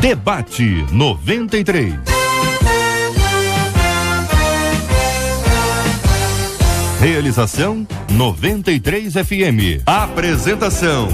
Debate 93. Realização 93 FM. Apresentação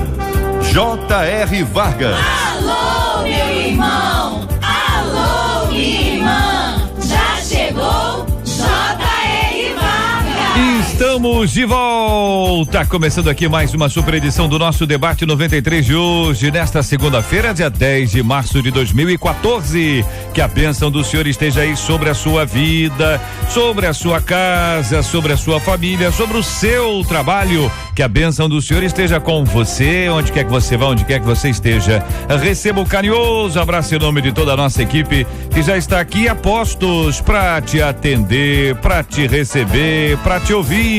J.R. Vargas. Alô, meu irmão. Alô, minha irmã. Já chegou J.R. Vargas. Estamos de volta, começando aqui mais uma super edição do nosso Debate 93 de hoje, nesta segunda-feira, dia 10 de março de 2014. Que a bênção do Senhor esteja aí sobre a sua vida, sobre a sua casa, sobre a sua família, sobre o seu trabalho. Que a bênção do Senhor esteja com você, onde quer que você vá, onde quer que você esteja. Receba um carinhoso abraço em nome de toda a nossa equipe que já está aqui a postos para te atender, para te receber, para te ouvir.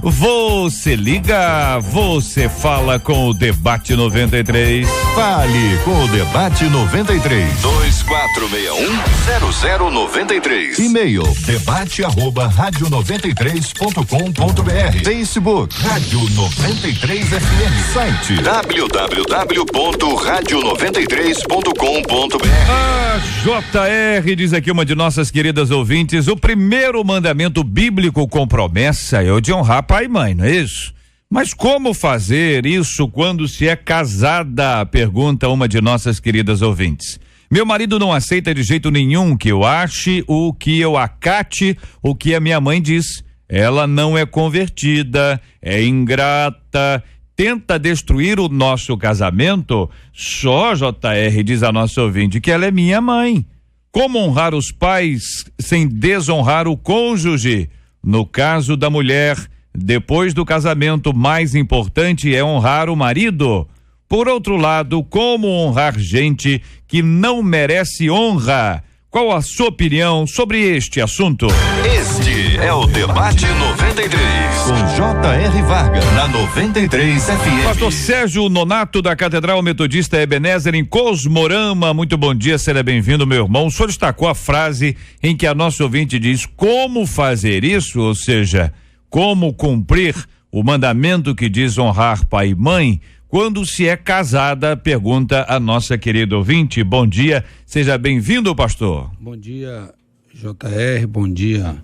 Você liga, você fala com o Debate 93. Fale com o Debate 93. 2461-0093. E-mail debate@radio93.com.br. Facebook Rádio 93 FM. Site www.radio93.com.br. A JR diz aqui uma de nossas queridas ouvintes: o primeiro mandamento bíblico com promessa é o de honrar pai e mãe, não é isso? Mas como fazer isso quando se é casada? Pergunta uma de nossas queridas ouvintes. Meu marido não aceita de jeito nenhum que eu ache, o que eu acate, o que a minha mãe diz. Ela não é convertida, é ingrata, tenta destruir o nosso casamento. Só, JR, diz a nossa ouvinte, que ela é minha mãe. Como honrar os pais sem desonrar o cônjuge? No caso da mulher, depois do casamento, mais importante é honrar o marido. Por outro lado, como honrar gente que não merece honra? Qual a sua opinião sobre este assunto? Este é o Debate 93 com J.R. Vargas na 93 FM. Pastor Sérgio Nonato da Catedral Metodista Ebenezer em Cosmorama, muito bom dia, seja bem-vindo, meu irmão. O senhor destacou a frase em que a nossa ouvinte diz como fazer isso, ou seja, como cumprir o mandamento que diz honrar pai e mãe quando se é casada, pergunta a nossa querida ouvinte. Bom dia, seja bem-vindo, pastor. Bom dia, JR, bom dia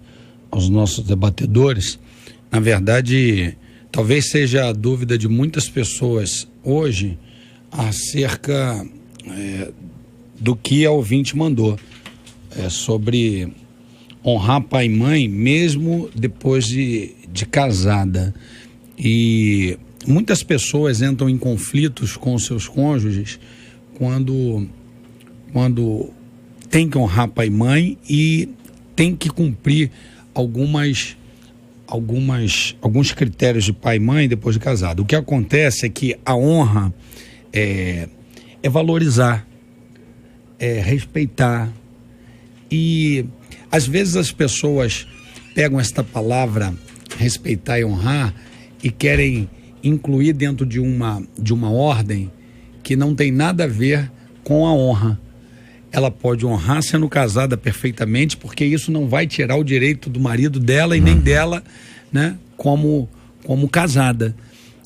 aos nossos debatedores. Na verdade, talvez seja a dúvida de muitas pessoas hoje acerca do que a ouvinte mandou, sobre honrar pai e mãe mesmo depois de casada. E muitas pessoas entram em conflitos com seus cônjuges quando tem que honrar pai e mãe e tem que cumprir alguns critérios de pai e mãe depois de casado. O que acontece é que a honra é valorizar, é respeitar. E às vezes as pessoas pegam esta palavra respeitar e honrar e querem incluir dentro de uma ordem que não tem nada a ver com a honra. Ela pode honrar sendo casada perfeitamente, porque isso não vai tirar o direito do marido dela e nem dela, né, como casada.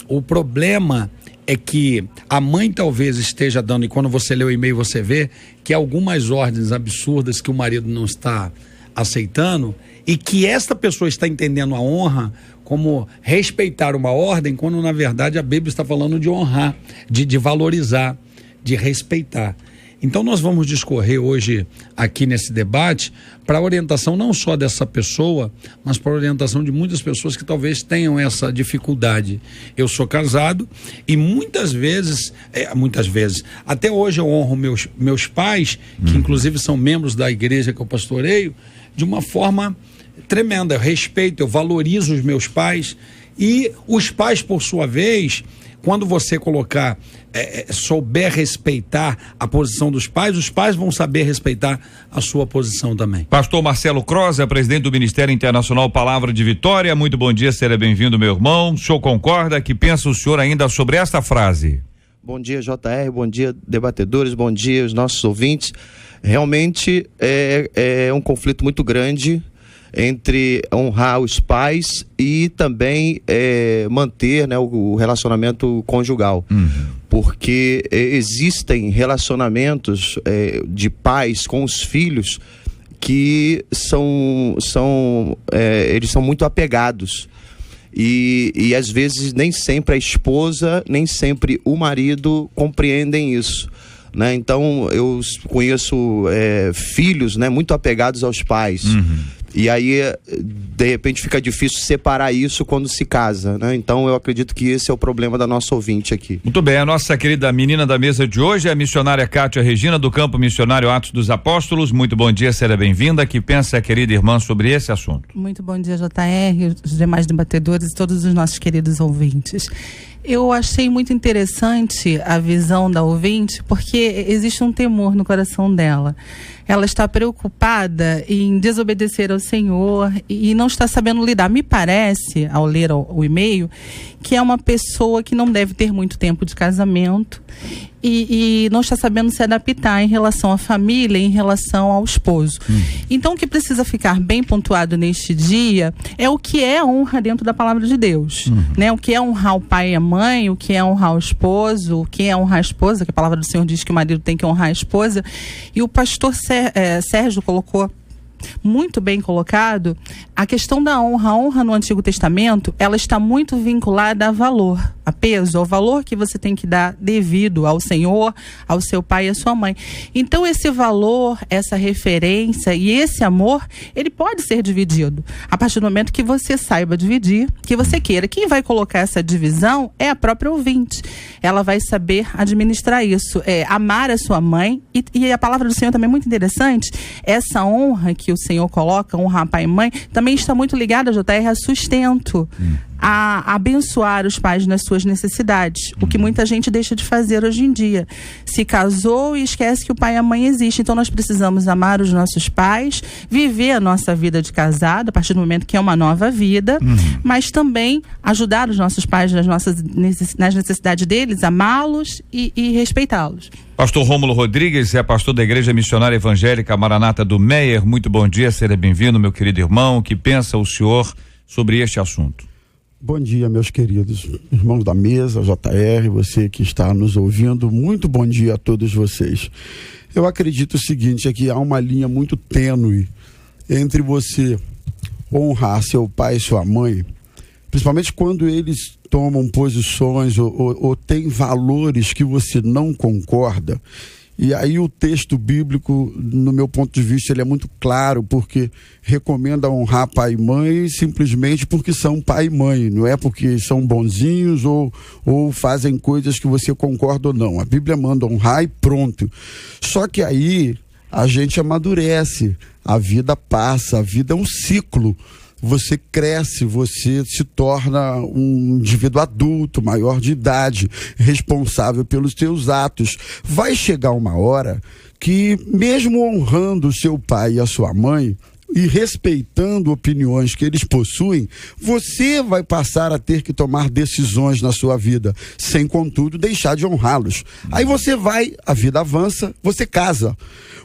O problema é que a mãe talvez esteja dando, e quando você lê o e-mail você vê que algumas ordens absurdas que o marido não está aceitando, e que esta pessoa está entendendo a honra como respeitar uma ordem, quando na verdade a Bíblia está falando de honrar, de valorizar, de respeitar. Então nós vamos discorrer hoje aqui nesse debate para a orientação não só dessa pessoa, mas para a orientação de muitas pessoas que talvez tenham essa dificuldade. Eu sou casado e muitas vezes, até hoje eu honro meus pais, que inclusive são membros da igreja que eu pastoreio, de uma forma tremenda. Eu respeito, eu valorizo os meus pais, e os pais, por sua vez, quando você souber respeitar a posição dos pais, os pais vão saber respeitar a sua posição também. Pastor Marcelo Croza, presidente do Ministério Internacional Palavra de Vitória, muito bom dia, seja bem-vindo, meu irmão. O senhor concorda? Que pensa o senhor ainda sobre esta frase? Bom dia, JR, bom dia, debatedores, bom dia, os nossos ouvintes. Realmente é um conflito muito grande entre honrar os pais e também manter, né, o relacionamento conjugal. Porque existem relacionamentos de pais com os filhos que eles são muito apegados. E às vezes nem sempre a esposa, nem sempre o marido compreendem isso, né? Então eu conheço filhos, né, muito apegados aos pais. E aí, de repente, fica difícil separar isso quando se casa, né? Então, eu acredito que esse é o problema da nossa ouvinte aqui. Muito bem, a nossa querida menina da mesa de hoje é a missionária Cátia Regina, do Campo Missionário Atos dos Apóstolos. Muito bom dia, seja bem-vinda. Que pensa a querida irmã sobre esse assunto? Muito bom dia, JR, os demais debatedores e todos os nossos queridos ouvintes. Eu achei muito interessante a visão da ouvinte, porque existe um temor no coração dela. Ela está preocupada em desobedecer ao Senhor e não está sabendo lidar. Me parece, ao ler o e-mail, que é uma pessoa que não deve ter muito tempo de casamento e não está sabendo se adaptar em relação à família, em relação ao esposo. Então, o que precisa ficar bem pontuado neste dia é o que é honra dentro da palavra de Deus, né? O que é honrar o pai e a mãe, o que é honrar o esposo, o que é honrar a esposa, que a palavra do Senhor diz que o marido tem que honrar a esposa. E o pastor Sérgio colocou muito bem colocado, a questão da honra. A honra no Antigo Testamento, ela está muito vinculada a valor, a peso, ao valor que você tem que dar devido ao Senhor, ao seu pai e à sua mãe. Então esse valor, essa referência e esse amor, ele pode ser dividido. A partir do momento que você saiba dividir, que você queira. Quem vai colocar essa divisão é a própria ouvinte. Ela vai saber administrar isso, amar a sua mãe e a palavra do Senhor também é muito interessante. Essa honra que o Senhor coloca, honrar pai e mãe, também está muito ligada, JR, a sustento, a abençoar os pais nas suas necessidades, o que muita gente deixa de fazer hoje em dia. Se casou e esquece que o pai e a mãe existem. Então nós precisamos amar os nossos pais, viver a nossa vida de casado, a partir do momento que é uma nova vida, mas também ajudar os nossos pais nas necessidades deles, amá-los e respeitá-los. Pastor Rômulo Rodrigues é pastor da Igreja Missionária Evangélica Maranata do Meier. Muito bom dia, seja bem-vindo, meu querido irmão. O que pensa o senhor sobre este assunto? Bom dia, meus queridos irmãos da mesa, JR, você que está nos ouvindo, muito bom dia a todos vocês. Eu acredito o seguinte, é que há uma linha muito tênue entre você honrar seu pai e sua mãe, principalmente quando eles tomam posições ou têm valores que você não concorda. E aí o texto bíblico, no meu ponto de vista, ele é muito claro, porque recomenda honrar pai e mãe simplesmente porque são pai e mãe, não é porque são bonzinhos ou fazem coisas que você concorda ou não. A Bíblia manda honrar e pronto. Só que aí a gente amadurece, a vida passa, a vida é um ciclo. Você cresce, você se torna um indivíduo adulto, maior de idade, responsável pelos seus atos. Vai chegar uma hora que, mesmo honrando o seu pai e a sua mãe, e respeitando opiniões que eles possuem, você vai passar a ter que tomar decisões na sua vida, sem, contudo, deixar de honrá-los. Aí a vida avança, você casa.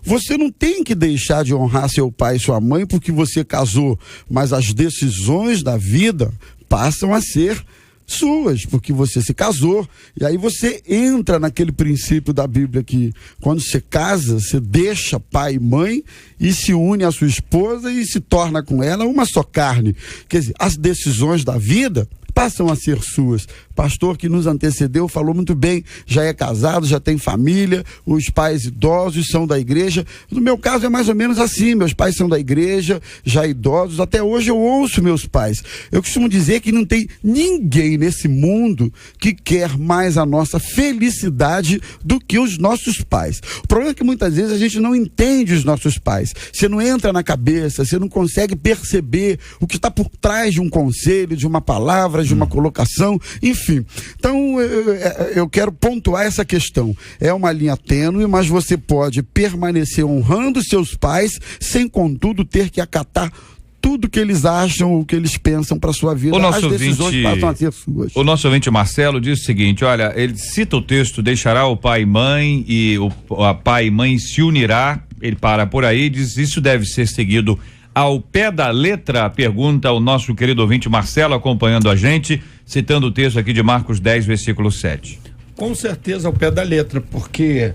Você não tem que deixar de honrar seu pai e sua mãe porque você casou, mas as decisões da vida passam a ser suas, porque você se casou. E aí você entra naquele princípio da Bíblia que quando você casa, você deixa pai e mãe e se une à sua esposa e se torna com ela uma só carne. Quer dizer, as decisões da vida passam a ser suas. Pastor que nos antecedeu falou muito bem, já é casado, já tem família, os pais idosos são da igreja. No meu caso é mais ou menos assim, meus pais são da igreja, já idosos, até hoje eu ouço meus pais. Eu costumo dizer que não tem ninguém nesse mundo que quer mais a nossa felicidade do que os nossos pais. O problema é que muitas vezes a gente não entende os nossos pais. Você não entra na cabeça, você não consegue perceber o que está por trás de um conselho, de uma palavra, de uma colocação, enfim. Então eu quero pontuar essa questão. É uma linha tênue, mas você pode permanecer honrando seus pais sem, contudo, ter que acatar tudo que eles acham ou que eles pensam para sua vida. As decisões passam a ser suas. O nosso ouvinte Marcelo diz o seguinte, olha, ele cita o texto, deixará o pai e mãe e a pai e mãe se unirá, ele para por aí e diz, isso deve ser seguido ao pé da letra? Pergunta o nosso querido ouvinte Marcelo, acompanhando a gente, citando o texto aqui de Marcos 10, versículo 7. Com certeza ao pé da letra, porque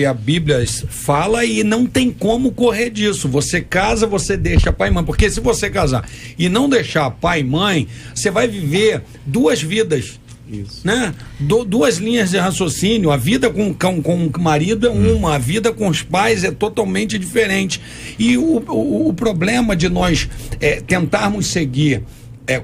a Bíblia fala e não tem como correr disso. Você casa, você deixa pai e mãe, porque se você casar e não deixar pai e mãe, você vai viver duas vidas. Isso. Né? Duas linhas de raciocínio. A vida com o marido é uma, a vida com os pais é totalmente diferente. E o problema de nós tentarmos seguir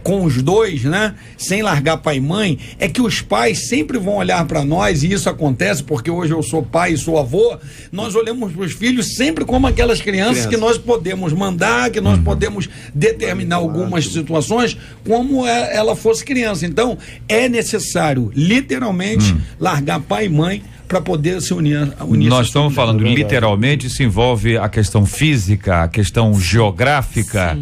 com os dois, né, sem largar pai e mãe, é que os pais sempre vão olhar para nós, e isso acontece porque hoje eu sou pai e sou avô. Nós olhamos para os filhos sempre como aquelas crianças que nós podemos mandar, que nós podemos determinar algumas situações como ela fosse criança. Então é necessário literalmente largar pai e mãe para poder se unir. Nós estamos falando literalmente, se envolve a questão física, a questão geográfica.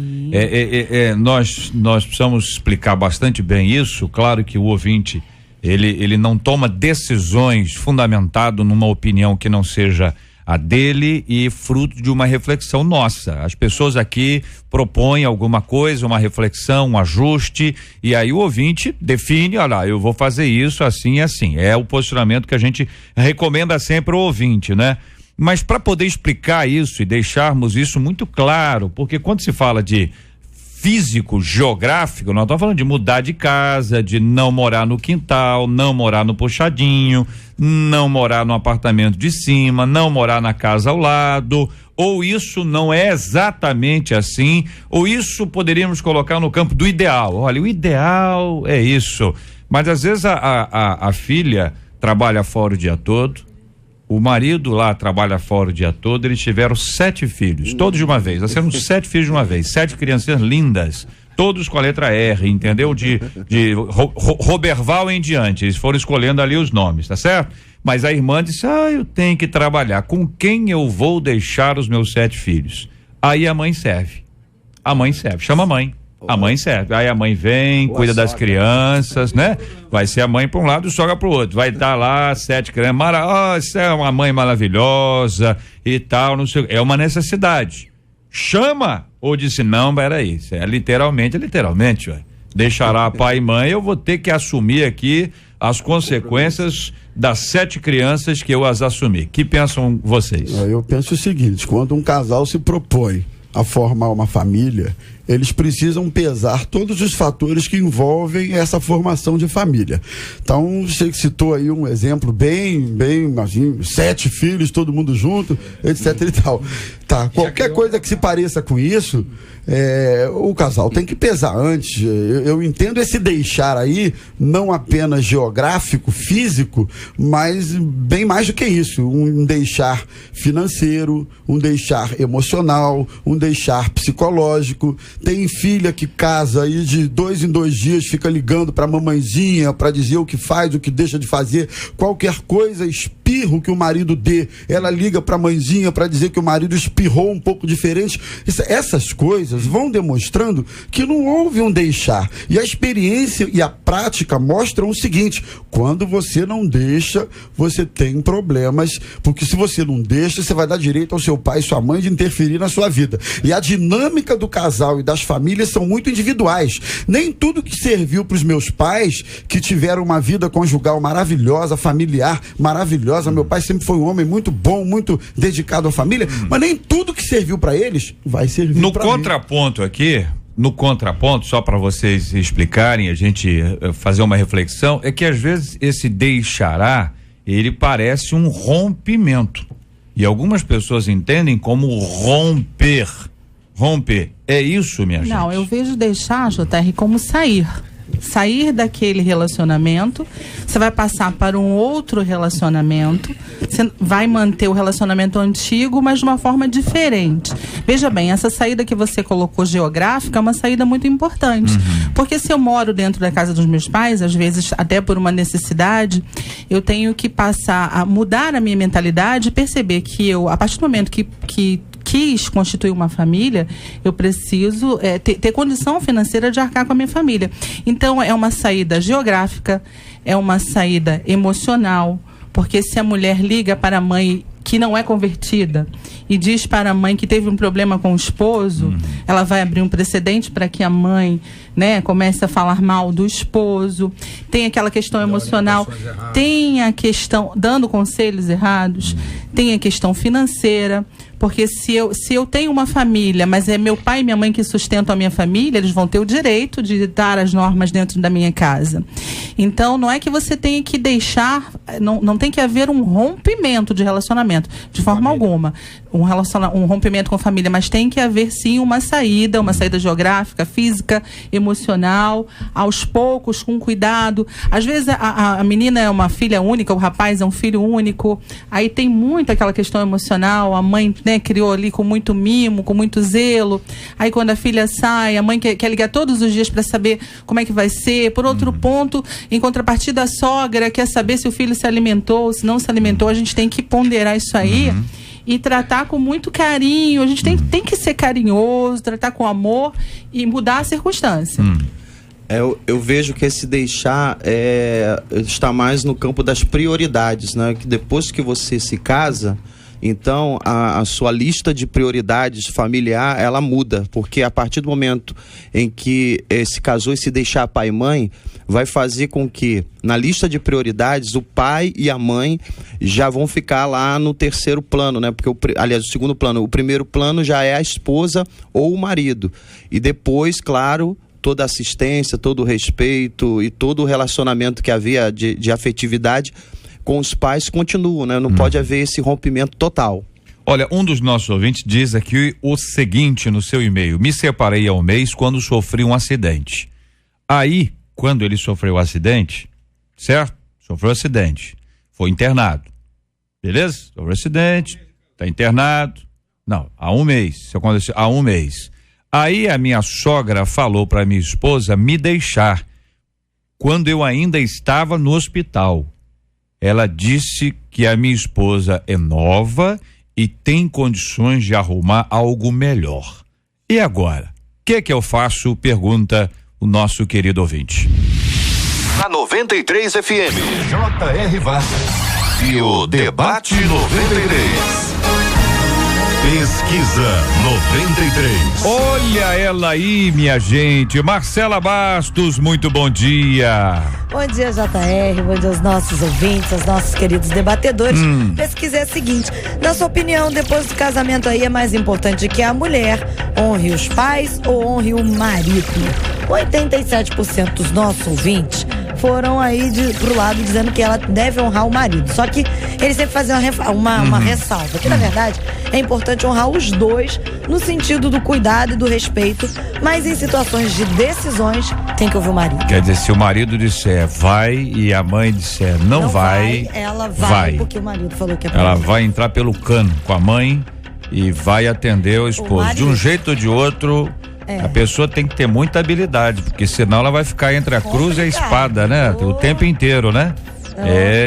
Nós precisamos explicar bastante bem isso. Claro que o ouvinte ele não toma decisões fundamentado numa opinião que não seja a dele e fruto de uma reflexão nossa. As pessoas aqui propõem alguma coisa, uma reflexão, um ajuste, e aí o ouvinte define, olha lá, eu vou fazer isso assim e assim. É o posicionamento que a gente recomenda sempre ao ouvinte, né? Mas para poder explicar isso e deixarmos isso muito claro, porque quando se fala de físico, geográfico, nós estamos falando de mudar de casa, de não morar no quintal, não morar no puxadinho, não morar no apartamento de cima, não morar na casa ao lado, ou isso não é exatamente assim, ou isso poderíamos colocar no campo do ideal. Olha, o ideal é isso, mas às vezes a filha trabalha fora o dia todo, o marido lá trabalha fora o dia todo, eles tiveram 7 filhos, todos de uma vez, nós temos 7 filhos de uma vez, 7 crianças lindas, todos com a letra R, entendeu? De Roberval em diante, eles foram escolhendo ali os nomes, tá certo? Mas a irmã disse, eu tenho que trabalhar, com quem eu vou deixar os meus 7 filhos? Aí a mãe serve, chama a mãe. A mãe serve, aí a mãe vem, cuida das crianças, né? Vai ser a mãe para um lado e sogra para o outro, vai estar lá 7 crianças, isso é uma mãe maravilhosa e tal, não sei, é uma necessidade. Chama, ou disse, não, peraí, isso é literalmente, ué. Deixará pai e mãe, eu vou ter que assumir aqui as consequências das 7 crianças que eu as assumi. Que pensam vocês? Eu penso o seguinte, quando um casal se propõe a formar uma família, eles precisam pesar todos os fatores que envolvem essa formação de família. Então, você citou aí um exemplo bem, assim, 7 filhos, todo mundo junto, etc e tal. Tá, qualquer coisa que se pareça com isso, o casal tem que pesar antes. Eu entendo esse deixar aí, não apenas geográfico, físico, mas bem mais do que isso. Um deixar financeiro, um deixar emocional, um deixar psicológico. Tem filha que casa e de 2 em 2 dias fica ligando pra mamãezinha pra dizer o que faz, o que deixa de fazer. Qualquer coisa, espirro que o marido dê, ela liga pra mãezinha pra dizer que o marido espirrou um pouco diferente. Essas coisas vão demonstrando que não houve um deixar. E a experiência e a prática mostram o seguinte: quando você não deixa, você tem problemas, porque se você não deixa, você vai dar direito ao seu pai e sua mãe de interferir na sua vida. E a dinâmica do casal e das famílias são muito individuais. Nem tudo que serviu para os meus pais, que tiveram uma vida conjugal maravilhosa, familiar maravilhosa, meu pai sempre foi um homem muito bom, muito dedicado à família, mas nem tudo que serviu para eles vai servir para mim. No contraponto, só para vocês explicarem, a gente fazer uma reflexão, é que às vezes esse deixará, ele parece um rompimento. E algumas pessoas entendem como romper. É isso, minha gente? Não, eu vejo deixar, JR, como sair daquele relacionamento. Você vai passar para um outro relacionamento, você vai manter o relacionamento antigo, mas de uma forma diferente. Veja bem, essa saída que você colocou geográfica é uma saída muito importante, porque se eu moro dentro da casa dos meus pais, às vezes até por uma necessidade, eu tenho que passar a mudar a minha mentalidade e perceber que eu, a partir do momento que quis constituir uma família, eu preciso ter condição financeira de arcar com a minha família. Então, é uma saída geográfica, é uma saída emocional, porque se a mulher liga para a mãe que não é convertida e diz para a mãe que teve um problema com o esposo, ela vai abrir um precedente para que a mãe, né, comece a falar mal do esposo. Tem aquela questão emocional, tem a questão dando conselhos errados, tem a questão financeira, porque se eu tenho uma família, mas é meu pai e minha mãe que sustentam a minha família, eles vão ter o direito de dar as normas dentro da minha casa. Então, não é que você tenha que deixar, não tem que haver um rompimento de relacionamento, de forma alguma. Um rompimento com a família, mas tem que haver sim uma saída geográfica, física, emocional, aos poucos, com cuidado. Às vezes a menina é uma filha única, o rapaz é um filho único, aí tem muito aquela questão emocional, a mãe, né, criou ali com muito mimo, com muito zelo, aí quando a filha sai, a mãe quer ligar todos os dias para saber como é que vai ser. Por outro ponto, em contrapartida, a sogra quer saber se o filho se alimentou, se não se alimentou. A gente tem que ponderar isso aí e tratar com muito carinho. A gente tem que ser carinhoso, tratar com amor e mudar a circunstância. Eu vejo que esse deixar está mais no campo das prioridades, né? Que depois que você se casa, então a sua lista de prioridades familiar, ela muda, porque a partir do momento em que se casou e se deixar pai e mãe, vai fazer com que na lista de prioridades o pai e a mãe já vão ficar lá no terceiro plano, né? Porque aliás, o segundo plano, o primeiro plano já é a esposa ou o marido, e depois, claro, toda a assistência, todo o respeito e todo o relacionamento que havia de afetividade com os pais continua, né? Não pode haver esse rompimento total. Olha, um dos nossos ouvintes diz aqui o seguinte no seu e-mail: me separei há um mês quando sofri um acidente. Aí, quando ele sofreu o acidente, certo? Sofreu acidente, foi internado. Beleza? Sofreu acidente, tá internado. Não, há um mês, isso aconteceu há um mês. Aí a minha sogra falou para minha esposa me deixar quando eu ainda estava no hospital. Ela disse que a minha esposa é nova e tem condições de arrumar algo melhor. E agora? O que eu faço? Pergunta o nosso querido ouvinte. Na 93 FM, J.R. Vargas e o Debate 93. Pesquisa 93. Olha ela aí, minha gente. Marcela Bastos, muito bom dia. Bom dia, JR. Bom dia aos nossos ouvintes, aos nossos queridos debatedores. Pesquisa é a seguinte: na sua opinião, depois do casamento aí, é mais importante que a mulher honre os pais ou honre o marido? 87% dos nossos ouvintes foram aí pro lado dizendo que ela deve honrar o marido. Só que eles sempre fazem uma ressalva, que na verdade é importante honrar os dois no sentido do cuidado e do respeito, mas em situações de decisões tem que ouvir o marido. Quer dizer, se o marido disser vai e a mãe disser não vai, ela vai, porque o marido falou que é pra ela vai entrar pelo cano com a mãe e vai atender o esposo. De um jeito ou de outro, a pessoa tem que ter muita habilidade, porque senão ela vai ficar entre a cruz e a espada, né? O tempo inteiro, né?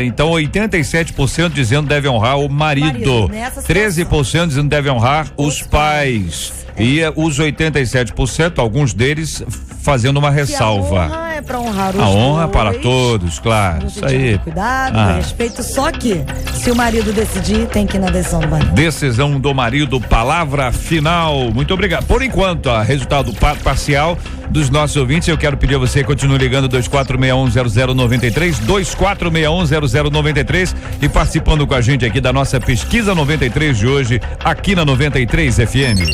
Então 87% dizendo deve honrar o marido, 13% dizendo deve honrar os pais. E os 87%, alguns deles fazendo uma ressalva. A honra é para honrar os dois. A honra para todos, claro. Isso aí. Cuidado, respeito. Só que, se o marido decidir, tem que ir na decisão do marido. Decisão do marido, palavra final. Muito obrigado. Por enquanto, resultado parcial dos nossos ouvintes. Eu quero pedir a você que continue ligando 24610093, 24610093 e participando com a gente aqui da nossa pesquisa 93 de hoje, aqui na 93 FM.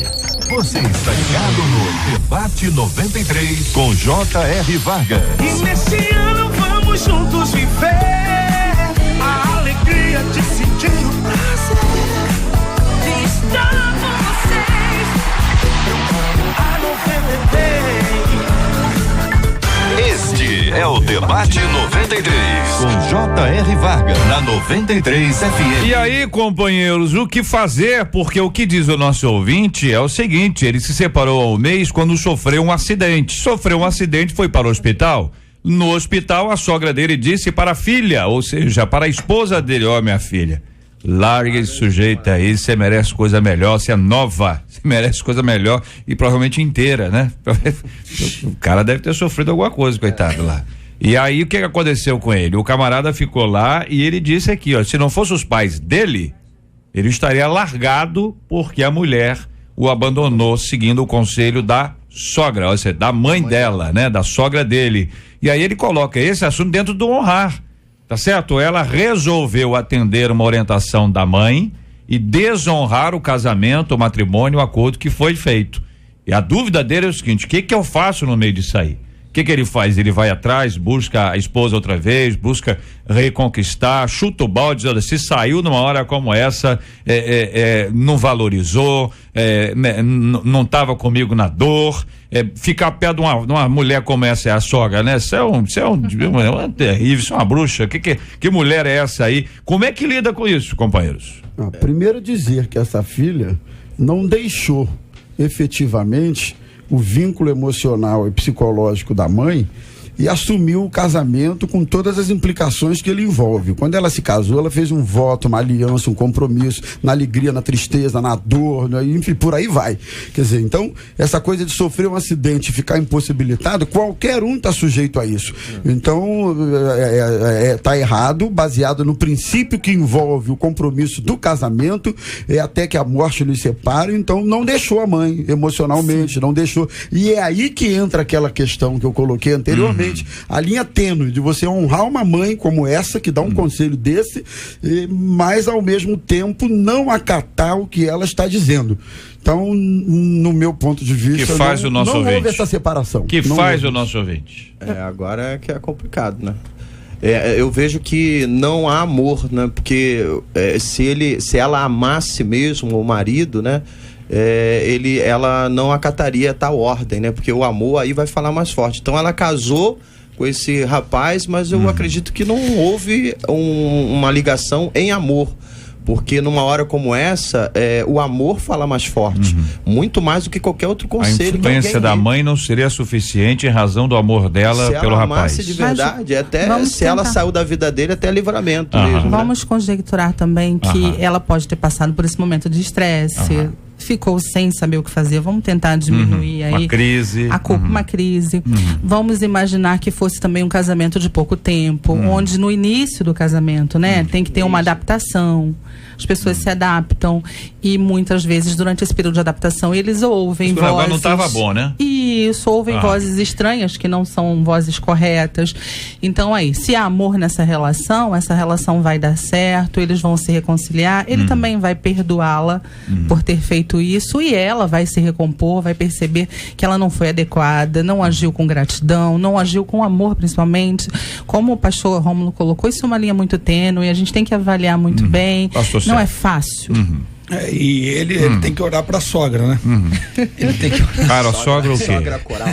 Você está ligado no Debate 93 com J.R. Vargas. E nesse ano vamos juntos viver a alegria de sentir o prazer de estar com vocês. A 93. Este é o Debate 93 com J.R. Vargas na 93 FM. E aí, companheiros, o que fazer? Porque o que diz o nosso ouvinte é o seguinte: ele se separou há um mês quando sofreu um acidente. Sofreu um acidente, foi para o hospital. No hospital, a sogra dele disse para a filha, ou seja, para a esposa dele: ó, minha filha, larga esse sujeito aí, você merece coisa melhor, você é nova, você merece coisa melhor e provavelmente inteira, né? O cara deve ter sofrido alguma coisa, coitado lá. E aí o que aconteceu com ele? O camarada ficou lá e ele disse aqui, ó, se não fosse os pais dele, Ele estaria largado porque a mulher o abandonou seguindo o conselho da sogra, ou seja, da mãe dela, né? Da sogra dele. E aí ele coloca esse assunto dentro do honrar, tá certo? Ela resolveu atender uma orientação da mãe e desonrar o casamento, o matrimônio, o acordo que foi feito. E a dúvida dele é o seguinte: o que eu faço no meio disso aí? O que ele faz? Ele vai atrás, busca a esposa outra vez, busca reconquistar, chuta o balde, olha, se saiu numa hora como essa, não valorizou, não estava comigo na dor, ficar perto de uma mulher como essa é a sogra, né? Isso é terrível, isso é uma bruxa. Que mulher é essa aí? Como é que lida com isso, companheiros? Primeiro dizer que essa filha não deixou efetivamente o vínculo emocional e psicológico da mãe e assumiu o casamento com todas as implicações que ele envolve. Quando ela se casou, ela fez um voto, uma aliança, um compromisso, na alegria, na tristeza, na dor, enfim, por aí vai. Quer dizer, então, essa coisa de sofrer um acidente e ficar impossibilitado, qualquer um está sujeito a isso. Então, tá errado, baseado no princípio que envolve o compromisso do casamento, até que a morte nos separe. Então, não deixou a mãe emocionalmente, não deixou. E é aí que entra aquela questão que eu coloquei anteriormente. A linha tênue de você honrar uma mãe como essa, que dá um conselho desse, mas ao mesmo tempo não acatar o que ela está dizendo. Então, no meu ponto de vista, que faz o nosso ouvinte? Houve essa separação. Que faz o nosso ouvinte? Agora é que é complicado, né? Eu vejo que não há amor, né? Porque se ela amasse mesmo o marido, né? Ela não acataria tal ordem, né? Porque o amor aí vai falar mais forte. Então ela casou com esse rapaz, mas eu acredito que não houve uma ligação em amor. Porque numa hora como essa, o amor fala mais forte, muito mais do que qualquer outro conselho. A influência da mãe não seria suficiente em razão do amor dela pelo rapaz. Se ela amasse de verdade, até se ela saiu da vida dele, até livramento mesmo. Vamos conjecturar também que ela pode ter passado por esse momento de estresse, ficou sem saber o que fazer. Vamos tentar diminuir aí uma crise, a culpa, uma crise. Vamos imaginar que fosse também um casamento de pouco tempo, onde no início do casamento, né, tem que ter uma adaptação. As pessoas se adaptam e muitas vezes durante esse período de adaptação eles ouvem vozes. Agora não estava bom, né? Isso, ouvem vozes estranhas que não são vozes corretas. Então aí, se há amor nessa relação, essa relação vai dar certo, eles vão se reconciliar, ele também vai perdoá-la por ter feito isso e ela vai se recompor, vai perceber que ela não foi adequada, não agiu com gratidão, não agiu com amor principalmente. Como o pastor Rômulo colocou, isso é uma linha muito tênue, a gente tem que avaliar muito bem. Não é fácil. E ele tem que orar para a sogra, né? Ele tem que orar. Para a sogra o quê? Sogra coral.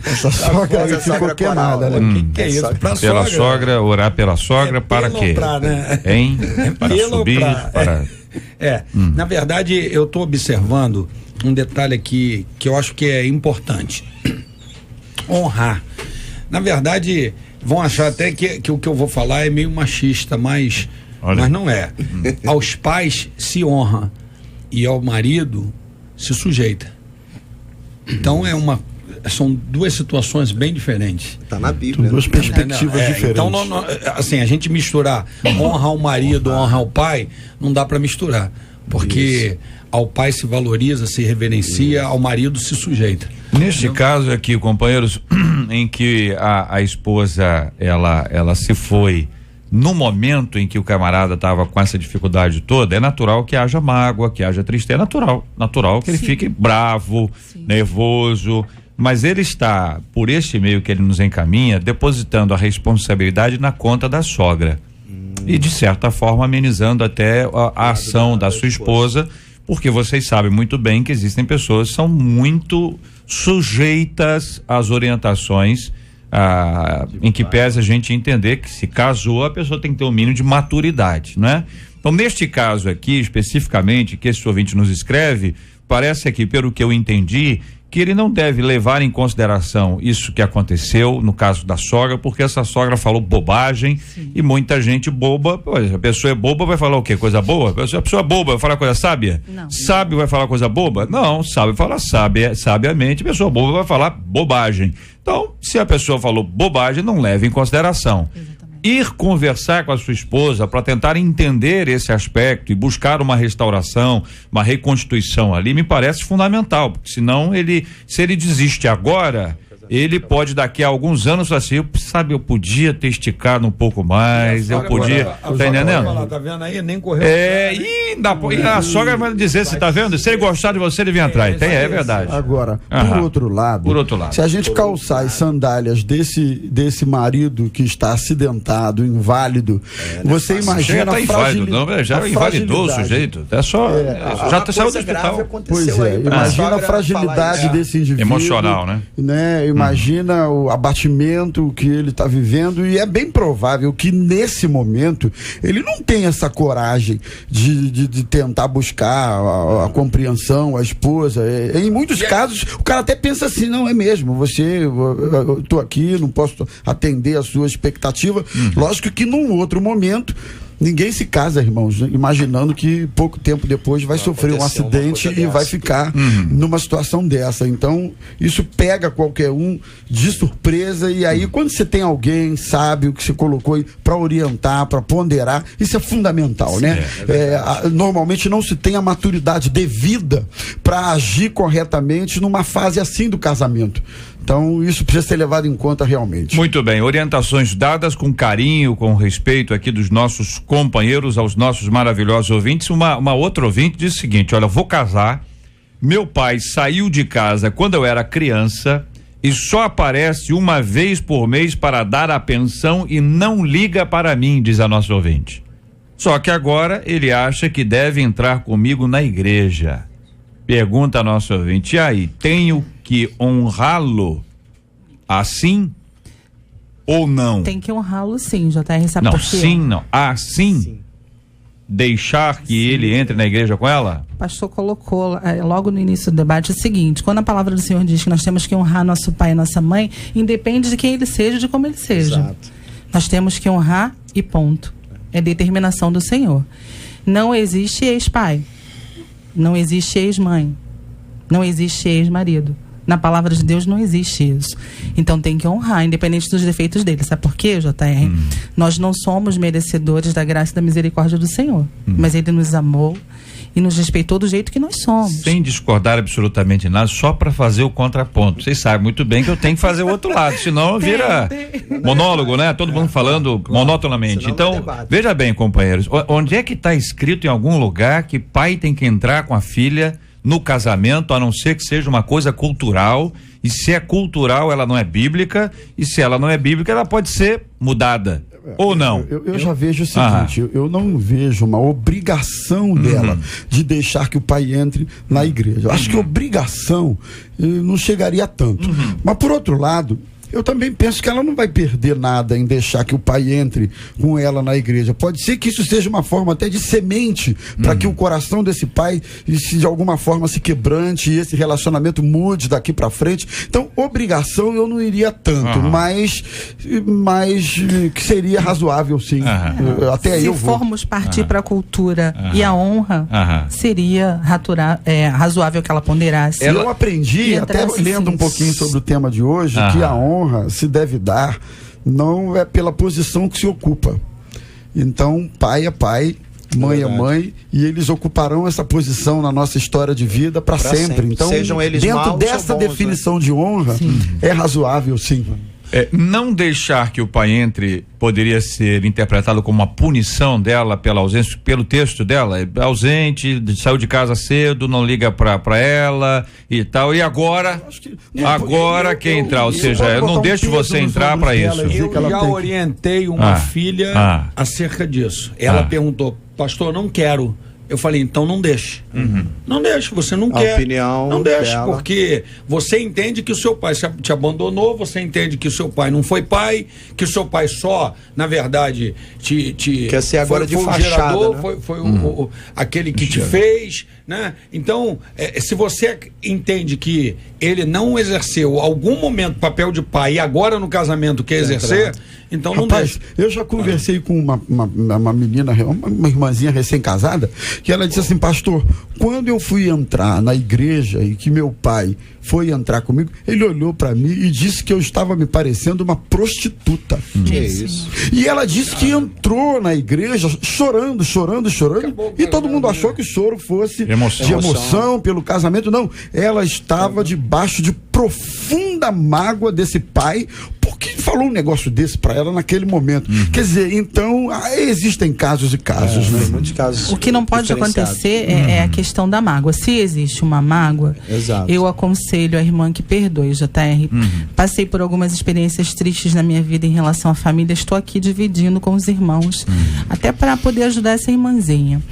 Essa sogra aí ficou queimada, né? Que é isso? Pra Pela sogra, orar pela sogra para quê? Né? Hein? Para subir, para... Na verdade, eu estou observando um detalhe aqui que eu acho que é importante. Honrar. Na verdade, vão achar até que o que eu vou falar é meio machista, mas não é. Aos pais se honra e ao marido se sujeita. Então são duas situações bem diferentes. Tá na Bíblia. Duas perspectivas diferentes. Então, assim, a gente misturar honrar o marido, honrar o pai, não dá para misturar. Porque ao pai se valoriza, se reverencia, ao marido se sujeita. Neste caso aqui, companheiros, em que a esposa, ela se foi no momento em que o camarada estava com essa dificuldade toda, é natural que haja mágoa, que haja tristeza, é natural que ele fique bravo, nervoso, mas ele está, por este meio que ele nos encaminha, depositando a responsabilidade na conta da sogra e de certa forma amenizando até a ação da sua esposa, porque vocês sabem muito bem que existem pessoas que são muito sujeitas às orientações em que pesa a gente entender que se casou, a pessoa tem que ter um mínimo de maturidade, né? Então, neste caso aqui, especificamente, que esse ouvinte nos escreve, parece aqui, pelo que eu entendi, que ele não deve levar em consideração isso que aconteceu no caso da sogra, porque essa sogra falou bobagem. Sim. E muita gente boba, pois, a pessoa é boba, vai falar o quê? Coisa boa? A pessoa boba vai falar coisa sábia? Não. Sábio vai falar coisa boba? Não, sábio fala sabiamente, a pessoa boba vai falar bobagem. Então, se a pessoa falou bobagem, não leve em consideração. Exatamente. ir conversar com a sua esposa para tentar entender esse aspecto e buscar uma restauração, uma reconstituição ali, me parece fundamental, porque senão se ele desiste agora, ele pode daqui a alguns anos falar assim, eu podia ter esticado um pouco mais, eu podia, tá entendendo? Tá vendo aí? Nem correu. E a sogra vai dizer, você tá vendo? Se ele gostar de você, ele vem atrás. É verdade. Agora, por outro lado, se a gente calçar as sandálias desse marido que está acidentado, inválido, você imagina a fragilidade. Já invalidou o sujeito. É só. Já saiu do hospital. Pois imagina a fragilidade desse indivíduo. Emocional, né? Imagina o abatimento que ele está vivendo, e é bem provável que nesse momento ele não tenha essa coragem de tentar buscar a compreensão, a esposa. Em muitos casos o cara até pensa assim, não é mesmo, eu estou aqui, não posso atender a sua expectativa. Lógico que num outro momento ninguém se casa, irmãos, imaginando que pouco tempo depois vai sofrer um acidente e vai ficar numa situação dessa. Então, isso pega qualquer um de surpresa, e aí quando você tem alguém sábio que você colocou para orientar, para ponderar, isso é fundamental, sim, né? Normalmente não se tem a maturidade devida para agir corretamente numa fase assim do casamento. Então, isso precisa ser levado em conta realmente. Muito bem, orientações dadas com carinho, com respeito aqui dos nossos companheiros, aos nossos maravilhosos ouvintes. Uma outra ouvinte diz o seguinte: olha, vou casar, meu pai saiu de casa quando eu era criança e só aparece uma vez por mês para dar a pensão e não liga para mim, diz a nossa ouvinte. Só que agora ele acha que deve entrar comigo na igreja. Pergunta a nossa ouvinte, e aí, tenho que honrá-lo assim ou não? Tem que honrá-lo sim, JR, sabe não, por quê? Sim, não. Assim? Sim. Deixar que ele entre na igreja com ela? O pastor colocou logo no início do debate o seguinte: quando a palavra do Senhor diz que nós temos que honrar nosso pai e nossa mãe, independe de quem ele seja, de como ele seja. Exato. Nós temos que honrar e ponto. É determinação do Senhor. Não existe ex-pai. Não existe ex-mãe, não existe ex-marido. Na palavra de Deus não existe isso. Então tem que honrar, independente dos defeitos dele. Sabe por quê, JR? Nós não somos merecedores da graça e da misericórdia do Senhor. Mas ele nos amou e nos respeitou do jeito que nós somos. Sem discordar absolutamente nada, só para fazer o contraponto. Vocês sabem muito bem que eu tenho que fazer o outro lado, senão vira monólogo, né? Todo mundo falando monotonamente. Então, veja bem, companheiros, onde é que está escrito em algum lugar que pai tem que entrar com a filha no casamento, a não ser que seja uma coisa cultural? E se é cultural, ela não é bíblica, e se ela não é bíblica, ela pode ser mudada. Ou não? Eu já vejo o seguinte, eu não vejo uma obrigação dela de deixar que o pai entre na igreja. Eu acho que obrigação não chegaria a tanto. Mas por outro lado, eu também penso que ela não vai perder nada em deixar que o pai entre com ela na igreja. Pode ser que isso seja uma forma até de semente para que o coração desse pai de alguma forma se quebrante e esse relacionamento mude daqui para frente. Então, obrigação eu não iria tanto, mas que seria razoável, sim. Até aí eu vou. Se formos partir para a cultura e a honra, seria razoável que ela ponderasse. Eu aprendi, até lendo um pouquinho sobre o tema de hoje, que a honra se deve dar não é pela posição que se ocupa. Então, pai é pai, mãe é mãe, e eles ocuparão essa posição na nossa história de vida para sempre. Então, sejam eles dentro dessa definição de honra, é razoável, sim. Não deixar que o pai entre poderia ser interpretado como uma punição dela pela ausência, pelo texto dela, ausente, saiu de casa cedo, não liga pra ela e tal, e agora quer entrar, ou seja, eu não deixo você entrar para isso. Eu já orientei uma filha acerca disso. Ela perguntou, pastor, não quero. Eu falei, então não deixe. Não deixe, você não quer. Opinião não deixe, porque você entende que o seu pai te abandonou, você entende que o seu pai não foi pai, que o seu pai só, na verdade, quer ser agora de fachada, gerador, né? foi aquele que te fez, né? Então, se você entende que ele não exerceu algum momento papel de pai e agora no casamento quer exercer, então não deixe. Eu já conversei com uma menina, uma irmãzinha recém-casada, que ela disse assim: pastor, quando eu fui entrar na igreja e que meu pai foi entrar comigo, ele olhou para mim e disse que eu estava me parecendo uma prostituta. Que isso? E ela disse que entrou na igreja chorando, e todo mundo achou que o choro fosse de emoção pelo casamento. Não, ela estava debaixo de profunda mágoa desse pai, porque falou um negócio desse para ela naquele momento. Quer dizer, então, existem casos e casos, né? Muitos casos. O que não pode acontecer é a questão da mágoa. Se existe uma mágoa, eu aconselho a irmã que perdoe, JR. Passei por algumas experiências tristes na minha vida em relação à família, estou aqui dividindo com os irmãos, até para poder ajudar essa irmãzinha.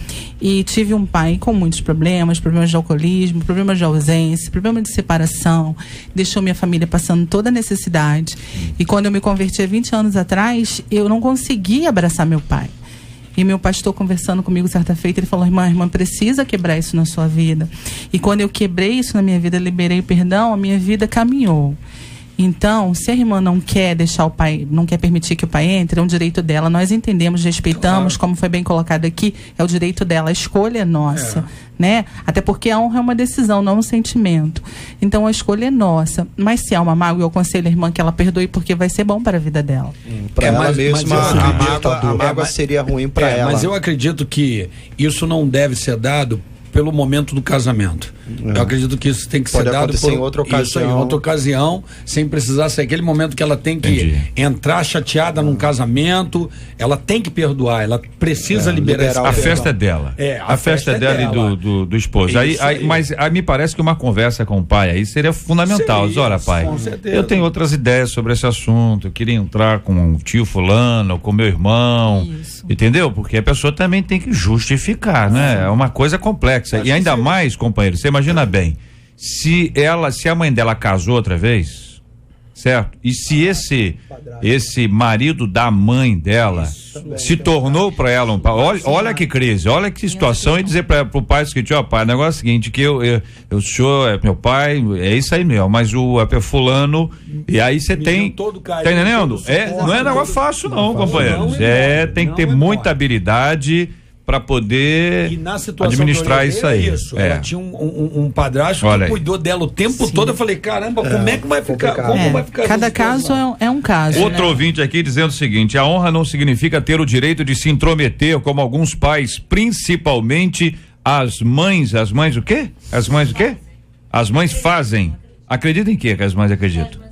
E tive um pai com muitos problemas de alcoolismo, problemas de ausência, problema de separação, deixou minha família passando toda a necessidade. E quando eu me converti há 20 anos atrás, eu não consegui abraçar meu pai. E meu pastor conversando comigo certa feita, ele falou: irmã precisa quebrar isso na sua vida. E quando eu quebrei isso na minha vida, liberei o perdão, a minha vida caminhou. Então, se a irmã não quer deixar o pai, não quer permitir que o pai entre, é um direito dela. Nós entendemos, respeitamos, como foi bem colocado aqui, é o direito dela, a escolha é nossa, né? Até porque a honra é uma decisão, não um sentimento. Então, a escolha é nossa. Mas se há uma mágoa, eu aconselho a irmã que ela perdoe, porque vai ser bom para a vida dela. Para ela mesma, a mágoa seria ruim para ela. Mas eu acredito que isso não deve ser dado pelo momento do casamento. Eu acredito que isso tem que ser dado em outra ocasião, sem precisar ser aquele momento que ela tem que entrar chateada num casamento, ela tem que perdoar, ela precisa liberar a festa é dela. A festa é dela e do esposo. Mas me parece que uma conversa com o pai aí seria fundamental. Olha, pai, eu tenho outras ideias sobre esse assunto, eu queria entrar com o tio fulano, com meu irmão, entendeu? Porque a pessoa também tem que justificar, né? É uma coisa complexa. E ainda mais, companheiro, você imagina bem, se a mãe dela casou outra vez, certo? E se esse marido da mãe dela se tornou para ela um pai, olha que crise, olha que situação, e dizer para o pai seguinte: ó, pai, o negócio é o seguinte, que eu sou meu pai, é isso aí mesmo, mas o fulano, e aí você tem, tá entendendo? Não é negócio fácil não, companheiros, tem que ter muita habilidade para poder administrar isso aí. Ela tinha um padrasto que cuidou dela o tempo todo. Eu falei: caramba, como é que vai ficar? Como vai ficar? Cada caso é um caso. Outro ouvinte aqui dizendo o seguinte: a honra não significa ter o direito de se intrometer, como alguns pais, principalmente as mães o quê? As mães o quê? As mães fazem. Acredita em quê que as mães acreditam?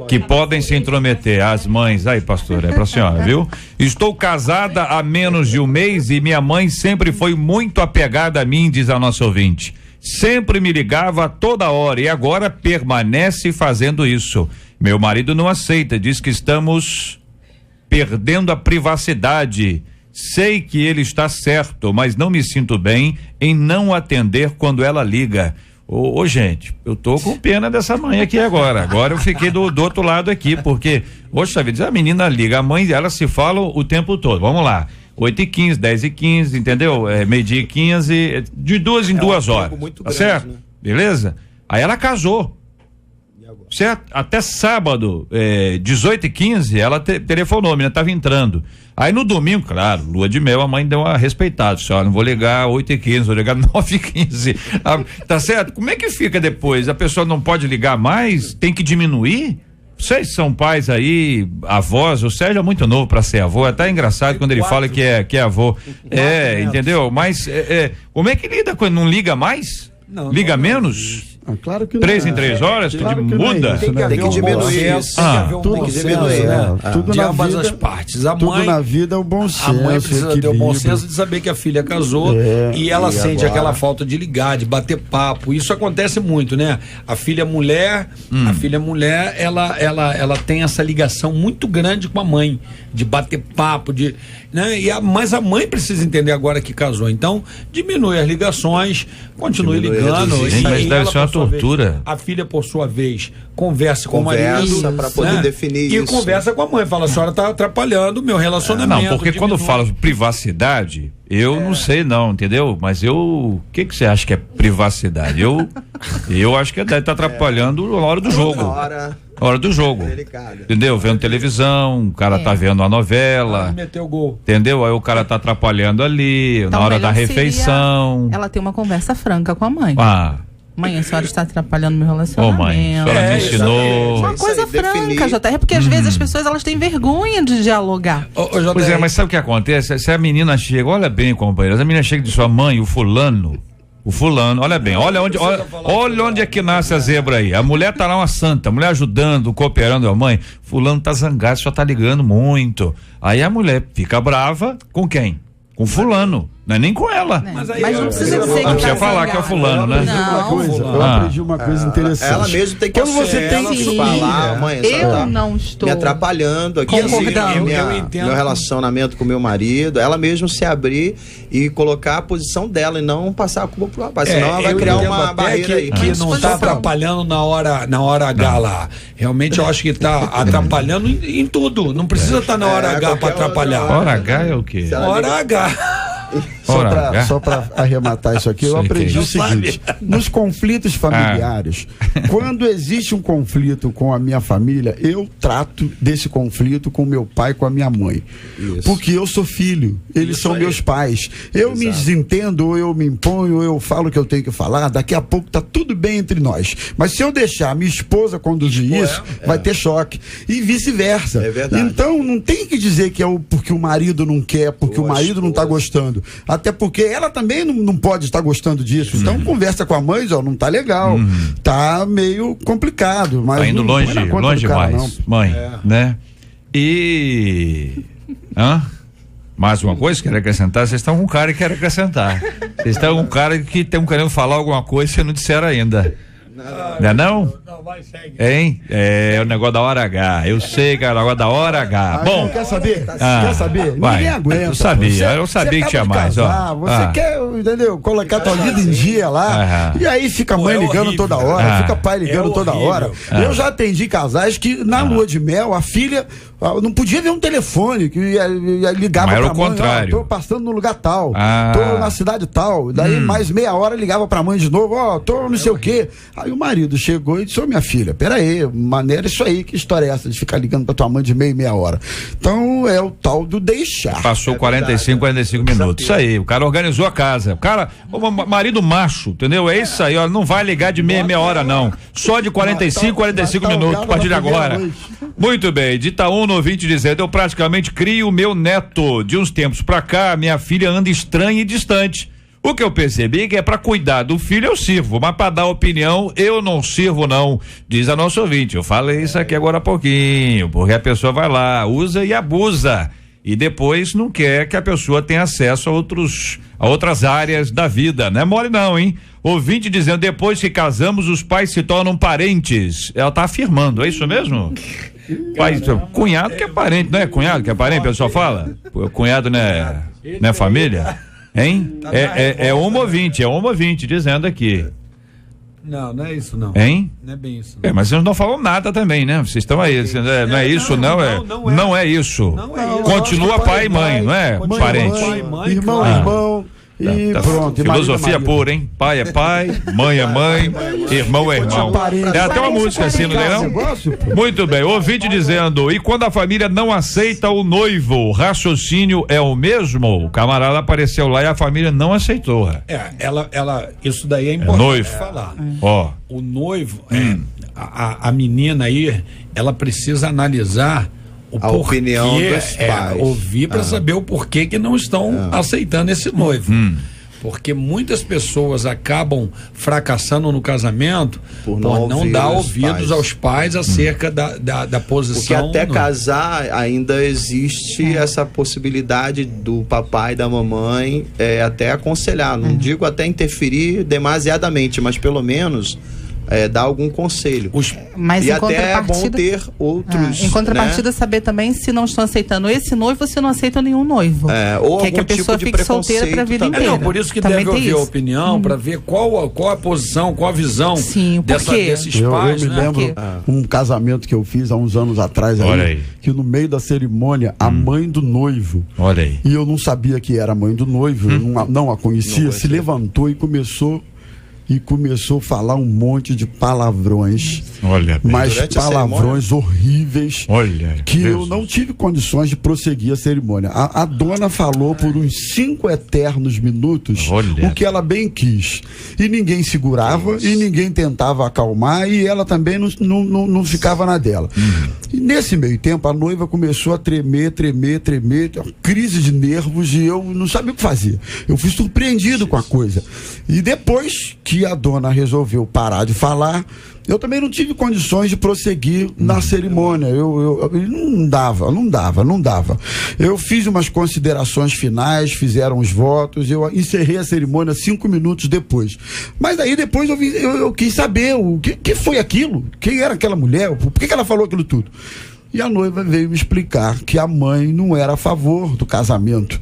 Que podem se intrometer, as mães. Aí, pastor, é pra senhora, viu? Estou casada há menos de um mês e minha mãe sempre foi muito apegada a mim, diz a nossa ouvinte. Sempre me ligava a toda hora e agora permanece fazendo isso. Meu marido não aceita, diz que estamos perdendo a privacidade. Sei que ele está certo, mas não me sinto bem em não atender quando ela liga. Ô, gente, eu tô com pena dessa mãe aqui agora eu fiquei do outro lado aqui, porque, poxa vida, a menina liga, a mãe dela se fala o tempo todo, vamos lá, 8h15, 10h15, entendeu? 12h15, de 2 em 2 horas, tá grande, certo? Né? Beleza? Aí ela casou, certo? Até sábado, 18h15, ela telefonou, a menina tava entrando. Aí no domingo, claro, lua de mel, a mãe deu uma respeitada, não vou ligar 8h15, vou ligar 9h15, tá certo? Como é que fica depois? A pessoa não pode ligar mais? Tem que diminuir? Vocês são pais aí, avós, o Sérgio é muito novo pra ser avô, é até engraçado quando ele fala que é avô, entendeu? Mas como é que lida quando não liga mais? Liga menos? Claro que não. 3 em 3 horas, claro muda. Tem que diminuir isso. Tem que diminuir, né? Tudo de na ambas vida, as partes. Tudo na vida é o bom senso. A mãe precisa ter o bom senso de saber que a filha casou e ela sente aquela falta de ligar, de bater papo. Isso acontece muito, né? A filha mulher, ela tem essa ligação muito grande com a mãe, de bater papo, né? Mas a mãe precisa entender agora que casou. Então, diminui as ligações, continue ligando. Mas deve ser uma tortura. A filha, por sua vez, conversa com o marido para poder definir isso. E conversa com a mãe, fala: a senhora está atrapalhando o meu relacionamento. Não, porque quando fala privacidade, eu não sei não, entendeu? Mas o que você acha que é privacidade? Eu acho que deve estar atrapalhando na hora do jogo. hora do jogo. Entendeu? Vendo televisão, o cara tá vendo a novela. Meteu gol. Entendeu? Aí o cara tá atrapalhando ali, Então, na hora da refeição. Ela tem uma conversa franca com a mãe. Ah. Mãe, a senhora está atrapalhando meu relacionamento. Mãe, a senhora me ensinou. Uma coisa franca, JR, porque às vezes as pessoas elas têm vergonha de dialogar. Pois é, mas sabe o que acontece? Se a menina chega, olha bem, companheiro, a menina chega e diz, sua mãe, o fulano, olha bem, olha onde é que nasce a zebra aí. A mulher tá lá uma santa, a mulher ajudando, cooperando a mãe, fulano tá zangado, só tá ligando muito. Aí a mulher fica brava com quem? Com fulano. Não é nem com ela. Mas não precisa dizer que não precisa falar que é o fulano, né? Eu aprendi uma coisa interessante. Ela mesmo tem que Quando você tem que falar, mãe, eu não estou me atrapalhando aqui, concordando. meu relacionamento com meu marido, ela mesmo se abrir e colocar a posição dela e não passar a culpa pro rapaz, senão ela vai criar uma barreira aí. Que não tá atrapalhando na hora H lá. Realmente eu acho que tá atrapalhando em tudo. Não precisa estar na hora H pra atrapalhar. Hora H é o quê? Hora H. Só para arrematar isso aqui, eu aprendi o seguinte: nos conflitos familiares, quando existe um conflito com a minha família, eu trato desse conflito com meu pai e com a minha mãe. Isso. Porque eu sou filho, eles são meus pais. Eu me desentendo, ou eu me imponho, ou eu falo o que eu tenho que falar, daqui a pouco tá tudo bem entre nós. Mas se eu deixar minha esposa conduzir isso, vai ter choque. E vice-versa. É verdade. Então não tem que dizer que é porque o marido não quer, porque o marido não tá gostando. Até porque ela também não pode estar gostando disso. Então conversa com a mãe, ó, não tá legal. Tá meio complicado. Mas tá indo longe demais, não. Mãe, né? E... Mais uma coisa que quer acrescentar? Vocês estão com um cara que quer acrescentar. Vocês estão com um cara que estão querendo falar alguma coisa e não disseram ainda. Não é não? Não, vai, segue. Hein? É o negócio da hora H. Eu sei que é o negócio da hora H. Bom. Quer saber? Quer saber? Vai. Ninguém aguenta. Eu sabia que tinha mais, ó. Você quer, entendeu? Colocar tua vida em dia lá. E aí fica a mãe ligando toda hora, fica pai ligando toda hora. Eu já atendi casais que na lua de mel, a filha não podia ver um telefone, que ligava pra mãe. Mas era o contrário. Tô passando no lugar tal, tô na cidade tal. Daí mais meia hora ligava pra mãe de novo, tô não sei o quê. Aí o marido chegou e disse, minha filha, peraí, maneira isso aí, que história é essa de ficar ligando pra tua mãe de meia hora? Então é o tal do deixar. Passou 45 minutos. Isso aí, o cara organizou a casa. O cara, o marido macho, entendeu? É isso aí, ó, não vai ligar de meia hora não. Só de 45 minutos a partir de agora. Muito bem, de Itaú no ouvinte dizendo, eu praticamente crio o meu neto. De uns tempos pra cá, minha filha anda estranha e distante. O que eu percebi é que é para cuidar do filho eu sirvo, mas para dar opinião eu não sirvo não, diz a nossa ouvinte. Eu falei isso aqui agora há pouquinho, porque a pessoa vai lá, usa e abusa e depois não quer que a pessoa tenha acesso a outras áreas da vida, não é mole não, hein? Ouvinte dizendo, depois que casamos os pais se tornam parentes. Ela tá afirmando, é isso mesmo? Pai, cunhado que é parente, não é cunhado que é parente, o pessoal fala? Cunhado não é família? Hein? É uma ouvinte dizendo aqui. Não é isso não. Hein? Não é bem isso. Não. Mas vocês não falam nada também, né? Vocês estão aí. Não é isso, não é? Não é isso. Continua pai e mãe, não é? Parente. Irmão. E pronto. Filosofia pura, hein? Pai é pai, mãe é mãe, irmão é irmão. É até uma música assim, não é não? Muito bem, ouvinte dizendo, e quando a família não aceita o noivo, o raciocínio é o mesmo? O camarada apareceu lá e a família não aceitou. Isso daí é importante noivo. Falar. O noivo, a menina aí, ela precisa analisar a opinião dos pais. Ouvir para saber o porquê que não estão aceitando esse noivo. Porque muitas pessoas acabam fracassando no casamento por não dar ouvidos aos pais acerca da posição. Porque até casar ainda existe essa possibilidade do papai e da mamãe até aconselhar. Não digo até interferir demasiadamente, mas pelo menos dar algum conselho. Mas e até é bom ter outros. Em contrapartida, saber também se não estão aceitando esse noivo ou se não aceitam nenhum noivo. Ou que a pessoa tipo fique solteira para a vida inteira. Por isso que também deve ouvir a opinião, para ver qual a posição, qual a visão desses pais. Eu me lembro um casamento que eu fiz há uns anos atrás, que no meio da cerimônia, a mãe do noivo, e eu não sabia que era a mãe do noivo, eu não a conhecia, se levantou e começou e começou a falar um monte de palavrões. Olha, mas palavrões horríveis. Olha, que Jesus. eu não tive condições de prosseguir a cerimônia. A dona falou por uns 5 eternos minutos o que ela bem quis. E ninguém segurava, e ninguém tentava acalmar, e ela também não ficava na dela. E nesse meio tempo, a noiva começou a tremer, uma crise de nervos, e eu não sabia o que fazer. Eu fui surpreendido com a coisa. E depois que a dona resolveu parar de falar, eu também não tive condições de prosseguir na cerimônia. Eu não dava. Eu fiz umas considerações finais, fizeram os votos, eu encerrei a cerimônia 5 minutos depois. Mas daí depois eu quis saber o que foi aquilo, quem era aquela mulher, por que ela falou aquilo tudo. E a noiva veio me explicar que a mãe não era a favor do casamento,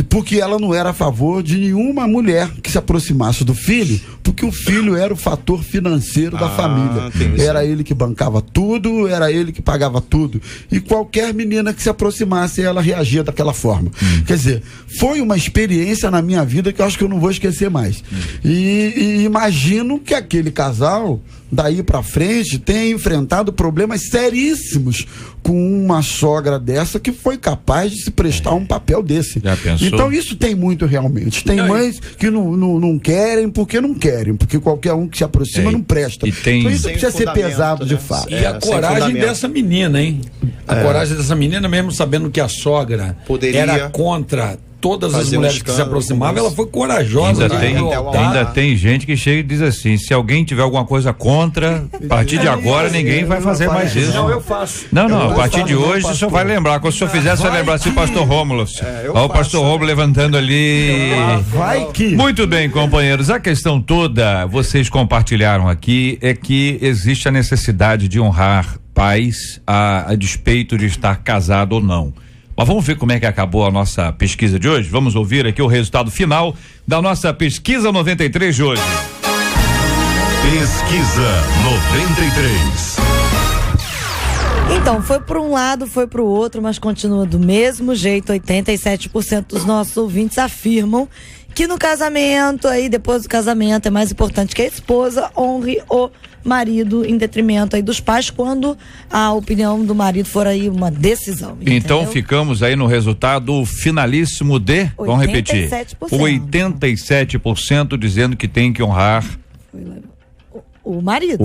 porque ela não era a favor de nenhuma mulher que se aproximasse do filho, porque o filho era o fator financeiro da família. Era ele que bancava tudo, era ele que pagava tudo. E qualquer menina que se aproximasse, ela reagia daquela forma. Quer dizer, foi uma experiência na minha vida que eu acho que eu não vou esquecer mais. E imagino que aquele casal, daí pra frente, tenha enfrentado problemas seríssimos com uma sogra dessa que foi capaz de se prestar um papel desse. Já pensou? Então isso tem muito realmente. Tem mães que não querem, porque qualquer um que se aproxima não presta. Então isso precisa ser pesado, de fato. E a coragem dessa menina, hein? A coragem dessa menina, mesmo sabendo que a sogra era contra todas as mulheres que se aproximavam, ela foi corajosa. Ainda tem gente que chega e diz assim: se alguém tiver alguma coisa contra, a partir de agora ninguém vai fazer mais isso. Não, eu faço. Não, a partir de hoje o senhor vai lembrar. Quando o senhor fizer, você vai lembrar assim o pastor Rômulo. Olha o pastor Rômulo levantando ali. Vai que. Muito bem, companheiros. A questão toda, vocês compartilharam aqui, é que existe a necessidade de honrar pais a despeito de estar casado ou não. Mas vamos ver como é que acabou a nossa pesquisa de hoje? Vamos ouvir aqui o resultado final da nossa pesquisa 93 de hoje. Pesquisa 93. Então, foi por um lado, foi pro outro, mas continua do mesmo jeito. 87% dos nossos ouvintes afirmam que no casamento, aí depois do casamento, é mais importante que a esposa honre o marido em detrimento aí dos pais, quando a opinião do marido for aí uma decisão. Então entendeu? Ficamos aí no resultado finalíssimo de, vamos repetir, 87% dizendo que tem que honrar o marido.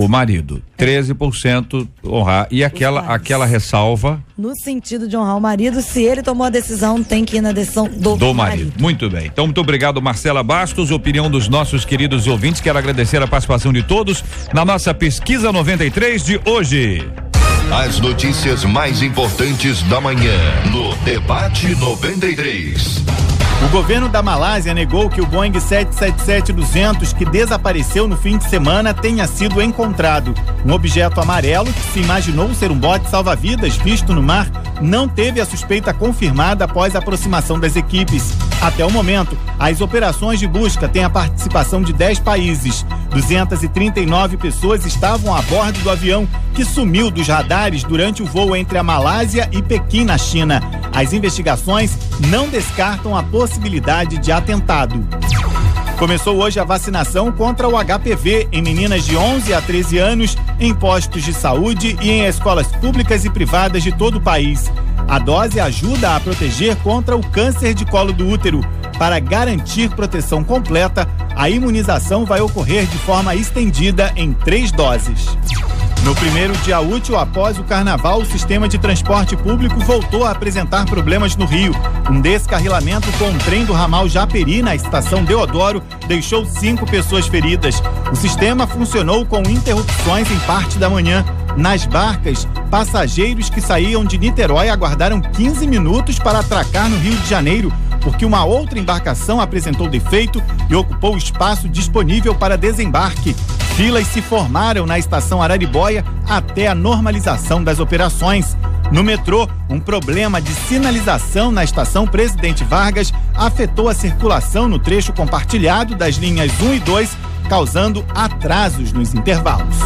13% honrar. E aquela ressalva? No sentido de honrar o marido, se ele tomou a decisão, tem que ir na decisão do marido. Muito bem. Então, muito obrigado, Marcela Bastos. Opinião dos nossos queridos ouvintes. Quero agradecer a participação de todos na nossa pesquisa 93 de hoje. As notícias mais importantes da manhã no Debate 93. O governo da Malásia negou que o Boeing 777-200, que desapareceu no fim de semana, tenha sido encontrado. Um objeto amarelo, que se imaginou ser um bote salva-vidas visto no mar, não teve a suspeita confirmada após a aproximação das equipes. Até o momento, as operações de busca têm a participação de 10 países. 239 pessoas estavam a bordo do avião, que sumiu dos radares durante o voo entre a Malásia e Pequim, na China. As investigações não descartam a possibilidade de atentado. Começou hoje a vacinação contra o HPV em meninas de 11 a 13 anos, em postos de saúde e em escolas públicas e privadas de todo o país. A dose ajuda a proteger contra o câncer de colo do útero. Para garantir proteção completa, a imunização vai ocorrer de forma estendida em 3 doses. No primeiro dia útil após o carnaval, o sistema de transporte público voltou a apresentar problemas no Rio. Um descarrilamento com um trem do ramal Japeri na estação Deodoro deixou 5 pessoas feridas. O sistema funcionou com interrupções em parte da manhã. Nas barcas, passageiros que saíam de Niterói aguardaram 15 minutos para atracar no Rio de Janeiro, porque uma outra embarcação apresentou defeito e ocupou o espaço disponível para desembarque. Filas se formaram na estação Araribóia até a normalização das operações. No metrô, um problema de sinalização na estação Presidente Vargas afetou a circulação no trecho compartilhado das linhas 1 e 2 causando atrasos nos intervalos.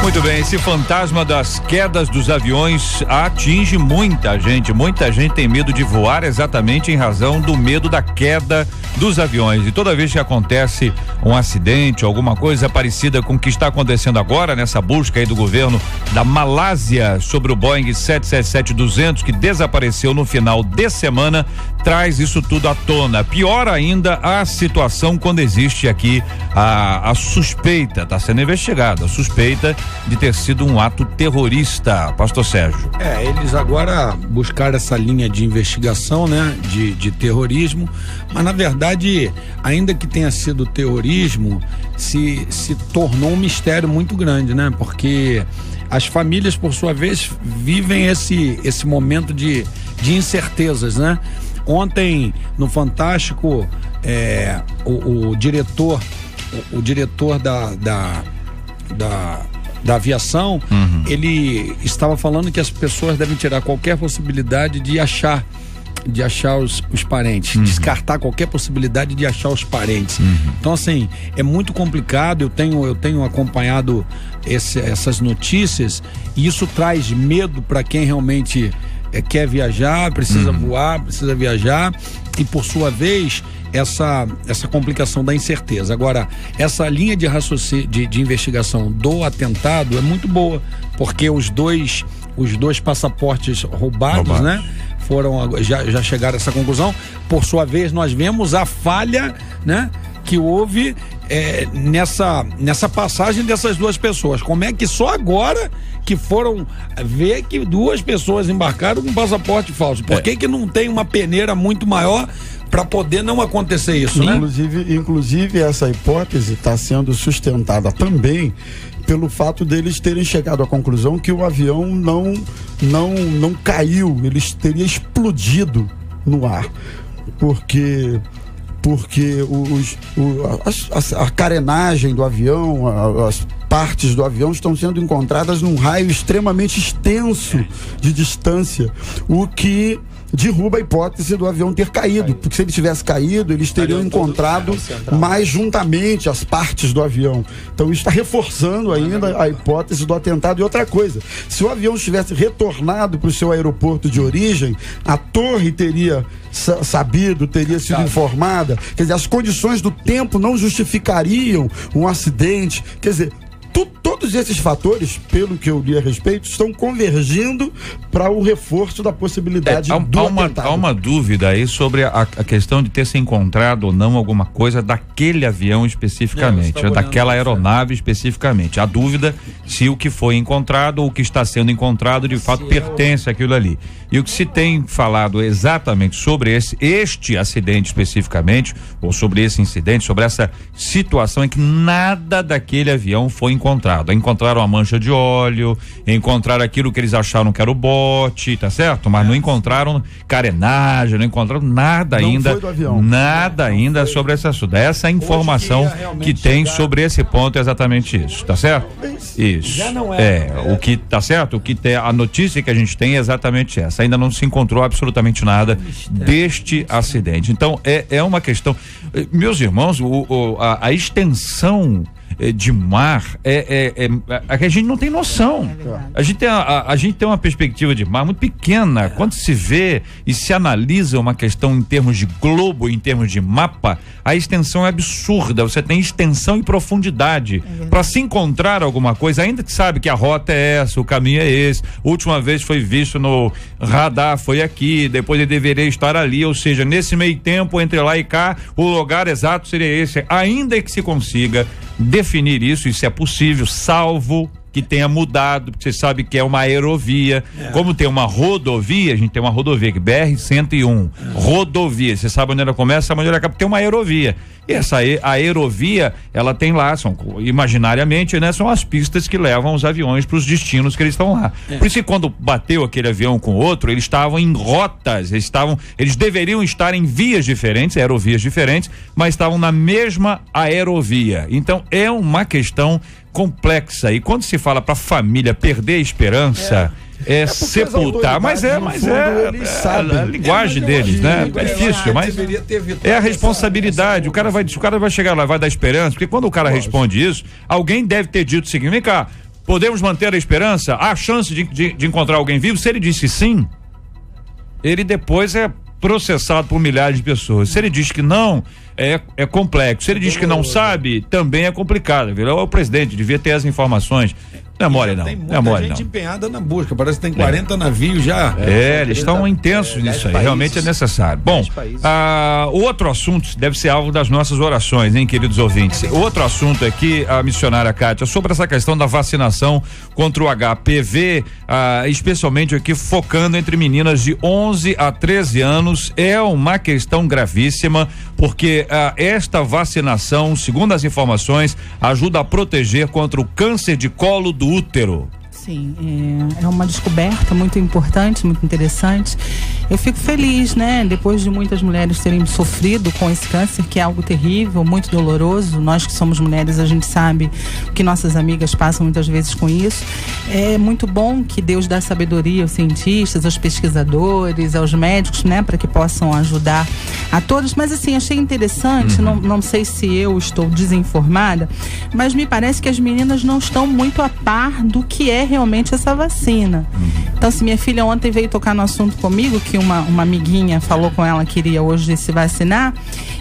Muito bem, esse fantasma das quedas dos aviões atinge muita gente. Muita gente tem medo de voar exatamente em razão do medo da queda dos aviões. E toda vez que acontece um acidente, alguma coisa parecida com o que está acontecendo agora nessa busca aí do governo da Malásia sobre o Boeing 777-200 que desapareceu no final de semana, traz isso tudo à tona. Pior ainda a situação quando existe aqui a suspeita, está sendo investigada, a suspeita de ter sido um ato terrorista, pastor Sérgio. Eles agora buscaram essa linha de investigação, né, de terrorismo, mas na verdade, ainda que tenha sido terrorismo, se tornou um mistério muito grande, né, porque as famílias, por sua vez, vivem esse momento de incertezas, né. Ontem, no Fantástico, o diretor da aviação, ele estava falando que as pessoas devem tirar qualquer possibilidade de achar os parentes, descartar qualquer possibilidade de achar os parentes. Então, assim, é muito complicado. Eu tenho acompanhado essas notícias e isso traz medo para quem realmente quer viajar, precisa voar, precisa viajar, e por sua vez essa complicação da incerteza. Agora, essa linha de raciocínio de investigação do atentado é muito boa, porque os dois passaportes roubados, né, já chegaram a essa conclusão. Por sua vez, nós vemos a falha, né, que houve nessa passagem dessas duas pessoas. Como é que só agora que foram ver que duas pessoas embarcaram com passaporte falso? Por que não tem uma peneira muito maior para poder não acontecer isso, né? Inclusive essa hipótese está sendo sustentada também pelo fato deles terem chegado à conclusão que o avião não caiu, ele teria explodido no ar, porque a carenagem do avião, as partes do avião estão sendo encontradas num raio extremamente extenso de distância, o que derruba a hipótese do avião ter caído, porque se ele tivesse caído, eles teriam encontrado mais juntamente as partes do avião. Então isso está reforçando ainda a hipótese do atentado. E outra coisa, se o avião tivesse retornado para o seu aeroporto de origem, a torre teria teria sido informada. Quer dizer, as condições do tempo não justificariam um acidente. Quer dizer, todos esses fatores, pelo que eu li a respeito, estão convergindo para o reforço da possibilidade do atentado. Há uma dúvida aí sobre a questão de ter se encontrado ou não alguma coisa daquele avião especificamente, daquela aeronave especificamente. A dúvida se o que foi encontrado ou o que está sendo encontrado de fato pertence àquilo ali. E o que se tem falado exatamente sobre este acidente especificamente, ou sobre esse incidente, sobre essa situação, é que nada daquele avião foi encontrado. Encontraram a mancha de óleo, encontraram aquilo que eles acharam que era o bote, tá certo? Mas não encontraram carenagem, não encontraram nada ainda, sobre esse assunto. Essa informação que tem sobre esse ponto é exatamente isso, tá certo? Isso. O que tá certo, a notícia que a gente tem é exatamente essa. Ainda não se encontrou absolutamente nada deste acidente. Então, é uma questão. Meus irmãos, a extensão de mar a gente não tem noção. A gente tem uma perspectiva de mar muito pequena. Quando se vê e se analisa uma questão em termos de globo, em termos de mapa, a extensão é absurda. Você tem extensão e profundidade para se encontrar alguma coisa, ainda que sabe que a rota é essa, o caminho é esse, a última vez foi visto no radar, foi aqui, depois ele deveria estar ali, ou seja, nesse meio tempo entre lá e cá, o lugar exato seria esse. Ainda que se consiga definir isso é possível, salvo que tenha mudado, porque você sabe que é uma aerovia. Como tem uma rodovia, a gente tem uma rodovia, que BR-101, rodovia, você sabe onde ela começa, onde ela acaba, tem uma aerovia. E essa aerovia, ela tem lá, imaginariamente, né, são as pistas que levam os aviões para os destinos que eles estão lá. Por isso que quando bateu aquele avião com outro, eles estavam em rotas, eles deveriam estar em vias diferentes, aerovias diferentes, mas estavam na mesma aerovia. Então é uma questão complexa. E quando se fala para a família perder a esperança, sepultar, mas é a linguagem deles, né? É difícil, mas é a responsabilidade. O cara vai chegar lá, vai dar esperança, porque quando o cara responde isso, alguém deve ter dito o seguinte: vem cá, podemos manter a esperança? Há chance de encontrar alguém vivo? Se ele disse sim, ele depois é processado por milhares de pessoas. Se ele diz que não, é complexo. Se ele diz que não sabe, também é complicado. Ele é o presidente, devia ter as informações. Não é mole, não. Tem não é mole, gente não. empenhada na busca. Parece que tem 40 navios já. Eles estão intensos nisso aí. Realmente é necessário. Bom, o outro assunto deve ser alvo das nossas orações, hein, queridos ouvintes? O outro assunto aqui, a missionária Kátia, sobre essa questão da vacinação contra o HPV, especialmente aqui focando entre meninas de 11 a 13 anos, é uma questão gravíssima, porque esta vacinação, segundo as informações, ajuda a proteger contra o câncer de colo do útero. Sim, é uma descoberta muito importante, muito interessante. Eu fico feliz, né? Depois de muitas mulheres terem sofrido com esse câncer, que é algo terrível, muito doloroso. Nós que somos mulheres, a gente sabe que nossas amigas passam muitas vezes com isso. É muito bom que Deus dá sabedoria aos cientistas, aos pesquisadores, aos médicos, né? Para que possam ajudar a todos. Mas assim, achei interessante, não sei se eu estou desinformada, mas me parece que as meninas não estão muito a par do que é realmente essa vacina. Então, se minha filha ontem veio tocar no assunto comigo, que uma amiguinha falou com ela que iria hoje se vacinar,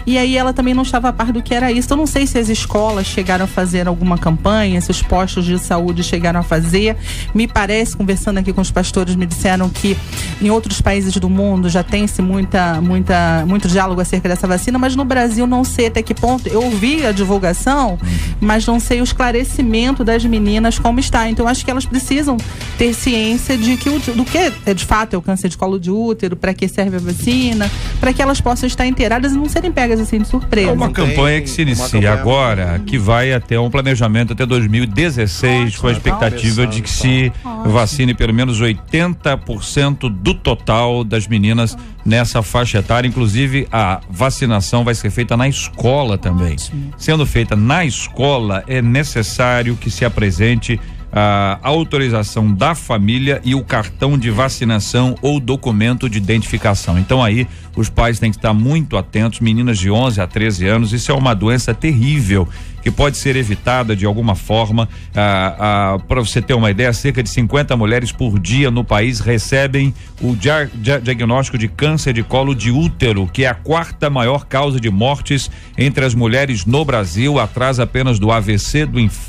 e aí ela também não estava a par do que era isso. Eu não sei se as escolas chegaram a fazer alguma campanha, se os postos de saúde chegaram a fazer. Me parece, conversando aqui com os pastores, me disseram que em outros países do mundo já tem-se muito diálogo acerca dessa vacina, mas no Brasil não sei até que ponto. Eu ouvi a divulgação, mas não sei o esclarecimento das meninas como está. Então, acho que elas precisam ter ciência de que do que de fato é o câncer de colo de útero, para que serve a vacina, para que elas possam estar inteiradas e não serem pegas assim de surpresa. É uma campanha que se inicia agora, que vai até um planejamento até 2016, com a expectativa de que se vacine pelo menos 80% do total das meninas nessa faixa etária. Inclusive, a vacinação vai ser feita na escola também. Sendo feita na escola, é necessário que se apresente a autorização da família e o cartão de vacinação ou documento de identificação. Então aí os pais têm que estar muito atentos. Meninas de 11 a 13 anos, isso é uma doença terrível que pode ser evitada de alguma forma. Para você ter uma ideia, cerca de 50 mulheres por dia no país recebem o diagnóstico de câncer de colo de útero, que é a 4ª maior causa de mortes entre as mulheres no Brasil, atrás apenas do AVC,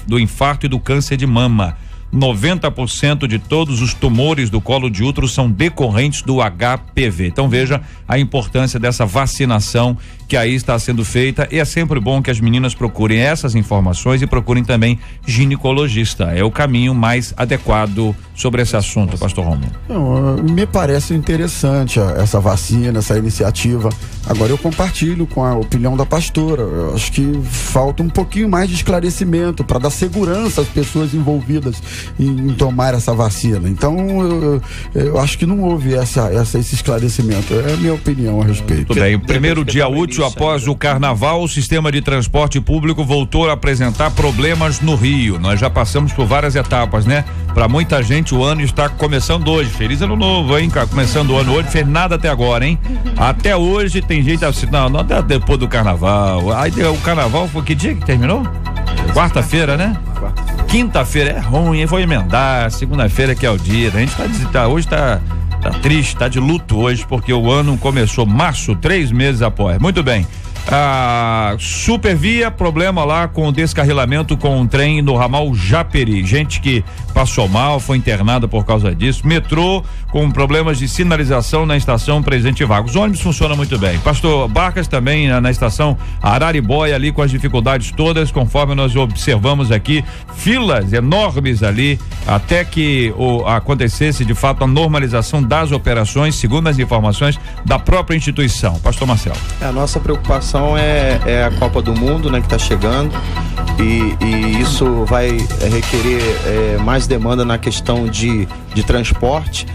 do infarto e do câncer de mama. 90% de todos os tumores do colo de útero são decorrentes do HPV. Então veja a importância dessa vacinação que aí está sendo feita, e é sempre bom que as meninas procurem essas informações e procurem também ginecologista. É o caminho mais adequado sobre esse assunto, pastor Romulo. Me parece interessante essa vacina, essa iniciativa. Agora eu compartilho com a opinião da pastora. Eu acho que falta um pouquinho mais de esclarecimento para dar segurança às pessoas envolvidas em tomar essa vacina. Então eu acho que não houve esse esclarecimento. É a minha opinião a respeito. Tudo bem. O primeiro dia útil após o carnaval, o sistema de transporte público voltou a apresentar problemas no Rio. Nós já passamos por várias etapas, né? Para muita gente o ano está começando hoje. Feliz ano novo, hein? Começando o ano hoje, fez nada até agora, hein? Até hoje tem gente assim, não até depois do carnaval. Aí o carnaval foi que dia que terminou? Quarta-feira, né? Quinta-feira é ruim, hein? Vou emendar. Segunda-feira que é o dia. A gente hoje tá triste, tá de luto hoje, porque o ano começou março, 3 meses após. Muito bem. Supervia, problema lá com o descarrilamento com um trem no ramal Japeri. Gente que passou mal, foi internada por causa disso. Metrô com problemas de sinalização na estação Presidente Vargas. Os ônibus funcionam muito bem. Pastor Barcas também na estação Araribóia ali com as dificuldades todas, conforme nós observamos aqui, filas enormes ali, até que acontecesse de fato a normalização das operações, segundo as informações da própria instituição. Pastor Marcelo. A nossa preocupação é a Copa do Mundo, né, que está chegando, e isso vai requerer mais demanda na questão de transporte,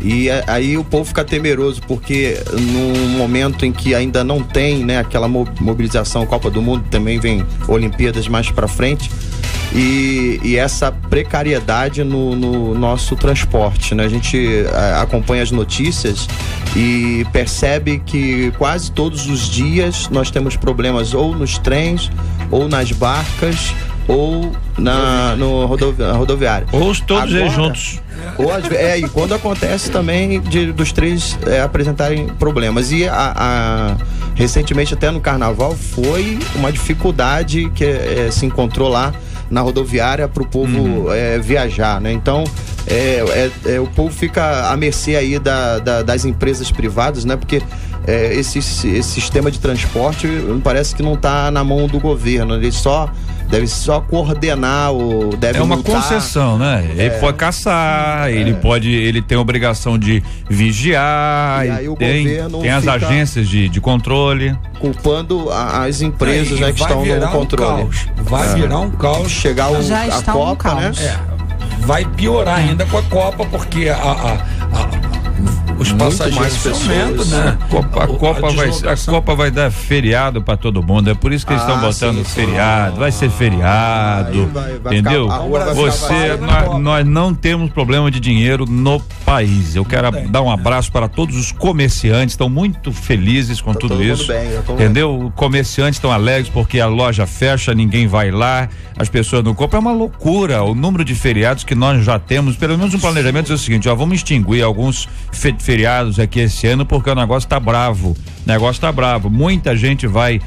e aí o povo fica temeroso, porque num momento em que ainda não tem, né, aquela mobilização. Copa do Mundo, também vem Olimpíadas mais para frente, e essa precariedade no nosso transporte, né? A gente acompanha as notícias e percebe que quase todos os dias nós temos problemas ou nos trens, ou nas barcas, ou no rodoviária. Ou todos eles juntos. E quando acontece também dos três apresentarem problemas. E recentemente, até no carnaval, foi uma dificuldade que se encontrou lá na rodoviária para o povo viajar, né? Então o povo fica à mercê aí das empresas privadas, né? Porque esse sistema de transporte parece que não está na mão do governo, ele deve só coordenar deve uma multar. Concessão, né? Ele pode caçar, ele tem a obrigação de vigiar, e aí o tem as agências de controle. Culpando as empresas, né, que estão no controle. Vai virar um caos. Chegar a Copa, né? Vai piorar ainda com a Copa, porque os passageiros aumentam, né? A Copa vai dar feriado pra todo mundo, é por isso que eles estão botando feriado, vai ser feriado, entendeu? Nós não temos problema de dinheiro no país. Eu quero dar um abraço para todos os comerciantes, estão muito felizes com tudo isso, entendeu? Comerciantes estão alegres porque a loja fecha, ninguém vai lá, as pessoas não compram, é uma loucura o número de feriados que nós já temos. Pelo menos um planejamento é o seguinte, vamos extinguir alguns feriados aqui esse ano, porque o negócio tá bravo. Muita gente vai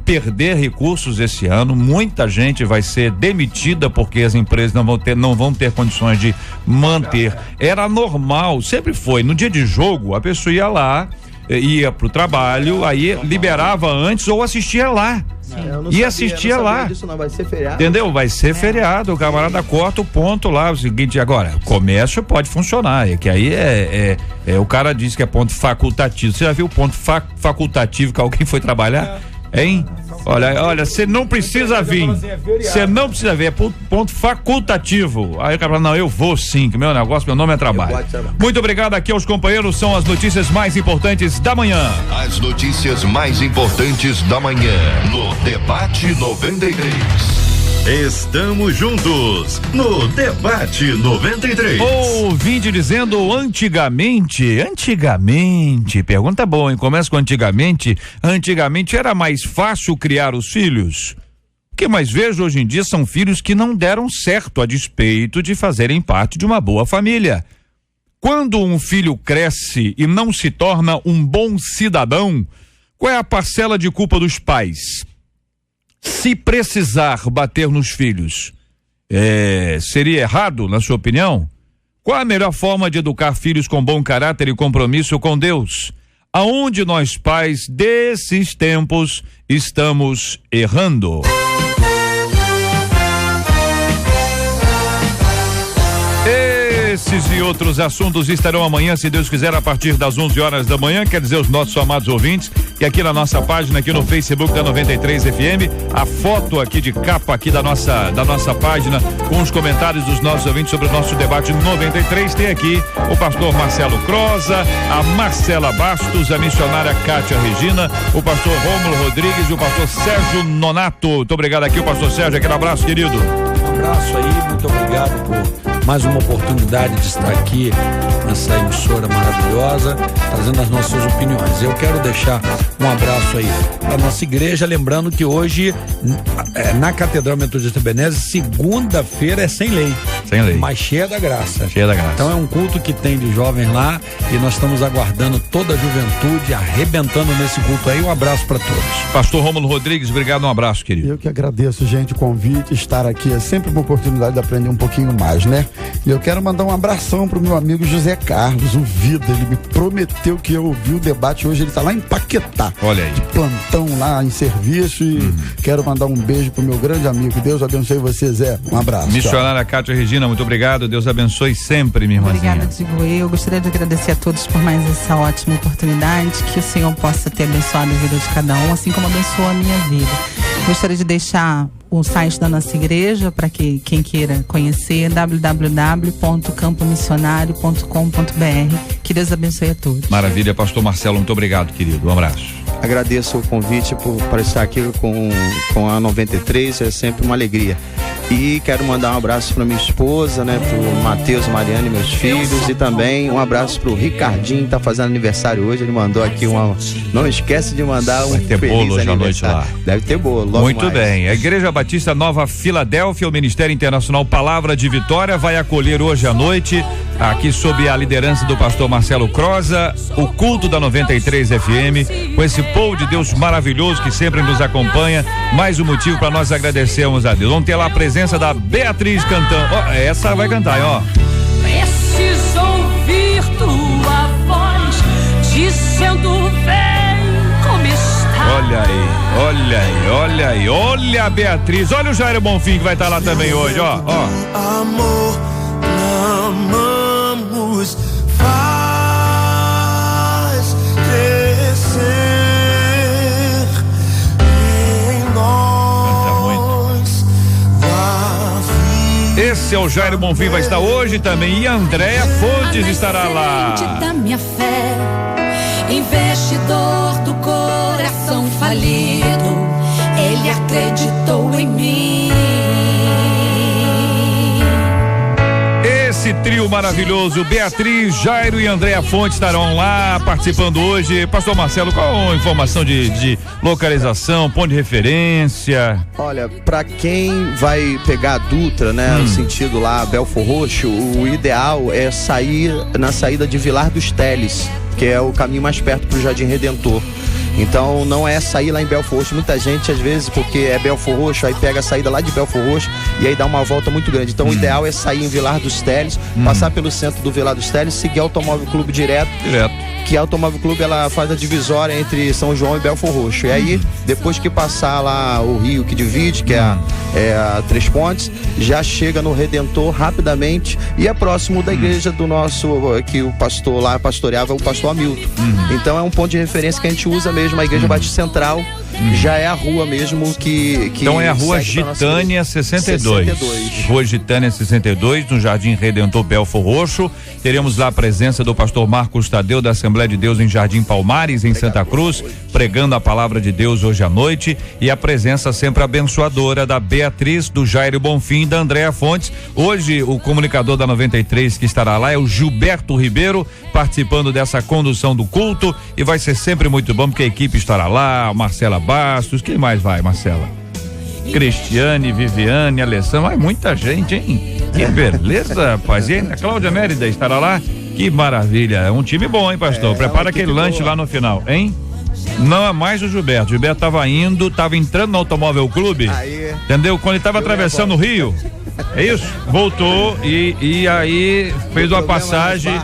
perder recursos esse ano, muita gente vai ser demitida porque as empresas não vão ter condições de manter. Era normal, sempre foi, no dia de jogo a pessoa ia lá, ia pro trabalho, aí liberava antes ou assistia lá. Assistia lá. Disso, não vai ser feriado. Entendeu? Vai ser feriado. O camarada corta o ponto lá. O seguinte, agora, comércio pode funcionar. Que aí o cara diz que é ponto facultativo. Você já viu o ponto facultativo que alguém foi trabalhar? Hein? Olha, você não precisa vir. Você não precisa vir, é ponto facultativo. Aí o cara fala, não, eu vou sim, que meu nome é trabalho. Muito obrigado aqui aos companheiros, são as notícias mais importantes da manhã. As notícias mais importantes da manhã, no Debate 93. Estamos juntos no Debate 93. Ouvinte dizendo antigamente, pergunta boa, hein? Começa com antigamente era mais fácil criar os filhos. O que mais vejo hoje em dia são filhos que não deram certo a despeito de fazerem parte de uma boa família. Quando um filho cresce e não se torna um bom cidadão, qual é a parcela de culpa dos pais? Se precisar bater nos filhos, seria errado, na sua opinião? Qual a melhor forma de educar filhos com bom caráter e compromisso com Deus? Aonde nós pais desses tempos estamos errando? Esses e outros assuntos estarão amanhã, se Deus quiser, a partir das 11 horas da manhã. Quer dizer, os nossos amados ouvintes, que aqui na nossa página, aqui no Facebook da 93 FM, a foto aqui de capa aqui da nossa página, com os comentários dos nossos ouvintes sobre o nosso debate 93, tem aqui o pastor Marcelo Croza, a Marcela Bastos, a missionária Kátia Regina, o pastor Rômulo Rodrigues e o pastor Sérgio Nonato. Muito obrigado aqui, o pastor Sérgio, aquele abraço, querido. Um abraço aí, muito obrigado por mais uma oportunidade de estar aqui nessa emissora maravilhosa, trazendo as nossas opiniões. Eu quero deixar um abraço aí para nossa igreja, lembrando que hoje na Catedral Metodista Ebenezer, segunda-feira é sem lei, mas cheia da graça. Então é um culto que tem de jovens lá e nós estamos aguardando toda a juventude arrebentando nesse culto aí. Um abraço para todos. Pastor Rômulo Rodrigues, obrigado, um abraço, querido. Eu que agradeço, gente, o convite, estar aqui é sempre uma oportunidade de aprender um pouquinho mais, né? E eu quero mandar um abração pro meu amigo José Carlos, o Vida. Ele me prometeu que eu ouvi o debate hoje. Ele tá lá em Paquetá. Olha aí. De plantão lá em serviço. E quero mandar um beijo pro meu grande amigo. Deus abençoe você, Zé. Um abraço. Missionária Kátia Regina, muito obrigado. Deus abençoe sempre, minha irmãzinha. Obrigada, digo eu. Gostaria de agradecer a todos por mais essa ótima oportunidade. Que o Senhor possa ter abençoado a vida de cada um, assim como abençoou a minha vida. Gostaria de deixar o site da nossa igreja para que quem queira conhecer, www.campomissionario.com.br. Que Deus abençoe a todos. Maravilha, pastor Marcelo, muito obrigado, querido. Um abraço. Agradeço o convite para estar aqui com a 93, é sempre uma alegria. E quero mandar um abraço para minha esposa, né? Pro Matheus, Mariana e meus filhos. E também um abraço pro Ricardinho, tá fazendo aniversário hoje. Ele mandou aqui uma... Não esquece de mandar um feliz bolo hoje à noite lá. Deve ter bolo, logo Muito mais. bem. A Igreja Batista Nova Filadélfia, o Ministério Internacional Palavra de Vitória, vai acolher hoje à noite, aqui sob a liderança do pastor Marcelo Croza, o culto da 93 FM, com esse povo de Deus maravilhoso que sempre nos acompanha. Mais um motivo para nós agradecermos a Deus. Vamos ter lá a presença da Beatriz cantando. Ó, essa vai cantar, ó. Preciso ouvir tua voz dizendo vem como está. Olha aí, olha aí, olha aí, olha a Beatriz, olha o Jairo Bonfim que vai estar lá também hoje, ó. Amor, amamos, faz crescer em nós. Esse é o Jairo Bonfim, vai estar hoje também. E a Andréa Fontes estará lá. Da minha fé, investidor do coração falido, ele acreditou em mim. Esse trio maravilhoso, Beatriz, Jairo e Andréa Fontes estarão lá participando hoje. Pastor Marcelo, qual a informação de localização, ponto de referência? Olha, pra quem vai pegar a Dutra, né, no sentido lá, Belfor Roxo, o ideal é sair na saída de Vilar dos Teles, que é o caminho mais perto pro Jardim Redentor. Então não é sair lá em Belfor Roxo. Muita gente, às vezes, porque é Belfor Roxo, aí pega a saída lá de Belfor Roxo e aí dá uma volta muito grande. Então o ideal é sair em Vilar dos Teles, passar pelo centro do Vilar dos Teles, seguir o Automóvel Clube direto. Que a Automóvel Clube, ela faz a divisória entre São João e Belfor Roxo. E aí, depois que passar lá o rio que divide, que é a Três Pontes, já chega no Redentor rapidamente e é próximo da igreja do nosso, que o pastor lá pastoreava, o pastor Hamilton. Então é um ponto de referência que a gente usa mesmo, a Igreja Batista Central. Já é a rua mesmo que então é a Rua Gitânia 62. Rua Gitânia 62, no Jardim Redentor Belfor Roxo. Teremos lá a presença do pastor Marcos Tadeu, da Assembleia de Deus em Jardim Palmares, em Santa Cruz, pregando a palavra de Deus hoje à noite, e a presença sempre abençoadora da Beatriz, do Jairo Bonfim e da Andréa Fontes. Hoje o comunicador da 93 que estará lá é o Gilberto Ribeiro, participando dessa condução do culto, e vai ser sempre muito bom porque a equipe estará lá, a Marcela Bastos, quem mais vai, Marcela? Cristiane, Viviane, Alessandra, vai muita gente, hein? Que beleza, rapaz. E a Cláudia Mérida estará lá? Que maravilha, é um time bom, hein, pastor? Prepara aquele lanche lá no final, hein? Não é mais o Gilberto. O Gilberto tava entrando no Automóvel Clube, entendeu? Quando ele tava atravessando o rio, é isso? Voltou e aí fez uma passagem.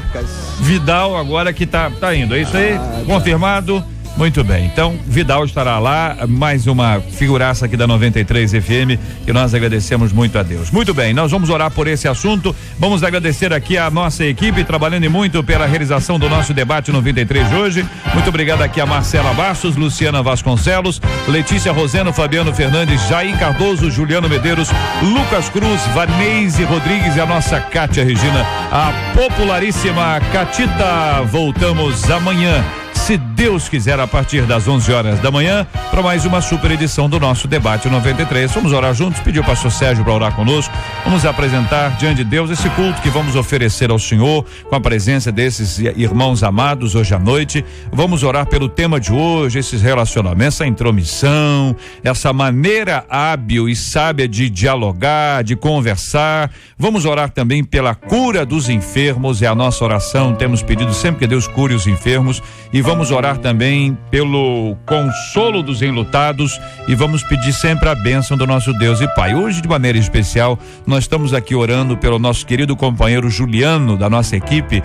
Vidal agora que tá indo, é isso aí? Confirmado? Muito bem, então Vidal estará lá, mais uma figuraça aqui da 93 FM, que nós agradecemos muito a Deus. Muito bem, nós vamos orar por esse assunto, vamos agradecer aqui a nossa equipe, trabalhando muito pela realização do nosso debate 93 de hoje. Muito obrigado aqui a Marcela Bastos, Luciana Vasconcelos, Letícia Roseno, Fabiano Fernandes, Jair Cardoso, Juliano Medeiros, Lucas Cruz, Vaneise Rodrigues e a nossa Kátia Regina, a popularíssima Catita. Voltamos amanhã, se Deus quiser, a partir das 11 horas da manhã, para mais uma super edição do nosso debate 93. Vamos orar juntos, pedir o pastor Sérgio para orar conosco. Vamos apresentar diante de Deus esse culto que vamos oferecer ao Senhor, com a presença desses irmãos amados hoje à noite. Vamos orar pelo tema de hoje, esses relacionamentos, essa intromissão, essa maneira hábil e sábia de dialogar, de conversar. Vamos orar também pela cura dos enfermos, é a nossa oração. Temos pedido sempre que Deus cure os enfermos, e vamos orar também pelo consolo dos enlutados, e vamos pedir sempre a bênção do nosso Deus e Pai. Hoje, de maneira especial, nós estamos aqui orando pelo nosso querido companheiro Juliano, da nossa equipe,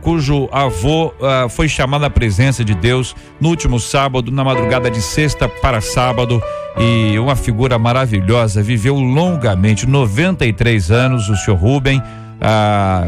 cujo avô foi chamado à presença de Deus no último sábado, na madrugada de sexta para sábado, e uma figura maravilhosa, viveu longamente, 93 anos, o senhor Rubem,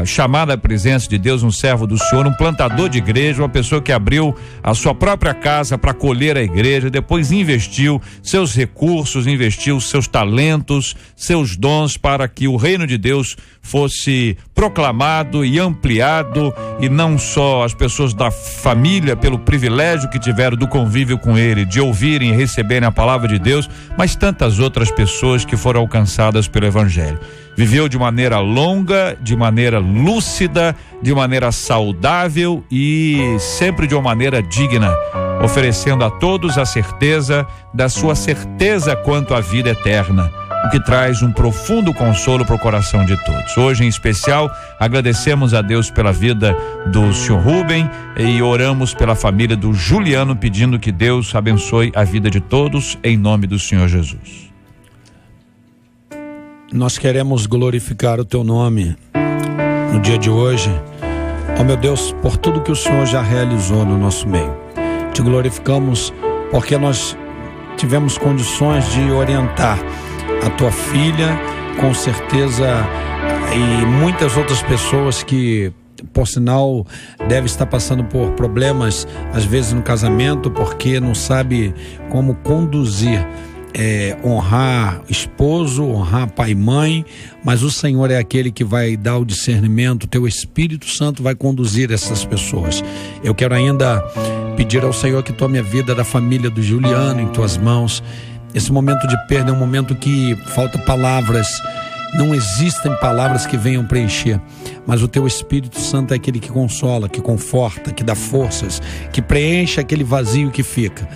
chamada à presença de Deus, um servo do Senhor, um plantador de igreja, uma pessoa que abriu a sua própria casa para acolher a igreja, depois investiu seus recursos, investiu seus talentos, seus dons para que o reino de Deus fosse proclamado e ampliado, e não só as pessoas da família, pelo privilégio que tiveram do convívio com ele, de ouvirem e receberem a palavra de Deus, mas tantas outras pessoas que foram alcançadas pelo Evangelho. Viveu de maneira longa, de maneira lúcida, de maneira saudável e sempre de uma maneira digna, oferecendo a todos a certeza da sua certeza quanto à vida eterna, o que traz um profundo consolo para o coração de todos. Hoje, em especial, agradecemos a Deus pela vida do senhor Rubem e oramos pela família do Juliano, pedindo que Deus abençoe a vida de todos, em nome do Senhor Jesus. Nós queremos glorificar o teu nome no dia de hoje, ó meu Deus, por tudo que o Senhor já realizou no nosso meio. Te glorificamos porque nós tivemos condições de orientar a tua filha, com certeza, e muitas outras pessoas que, por sinal, devem estar passando por problemas, às vezes no casamento, porque não sabe como conduzir, honrar esposo, honrar pai e mãe, mas o Senhor é aquele que vai dar o discernimento, o teu Espírito Santo vai conduzir essas pessoas. Eu quero ainda pedir ao Senhor que tome a vida da família do Juliano em tuas mãos. Esse momento de perda é um momento que falta palavras, não existem palavras que venham preencher, mas o teu Espírito Santo é aquele que consola, que conforta, que dá forças, que preenche aquele vazio que fica.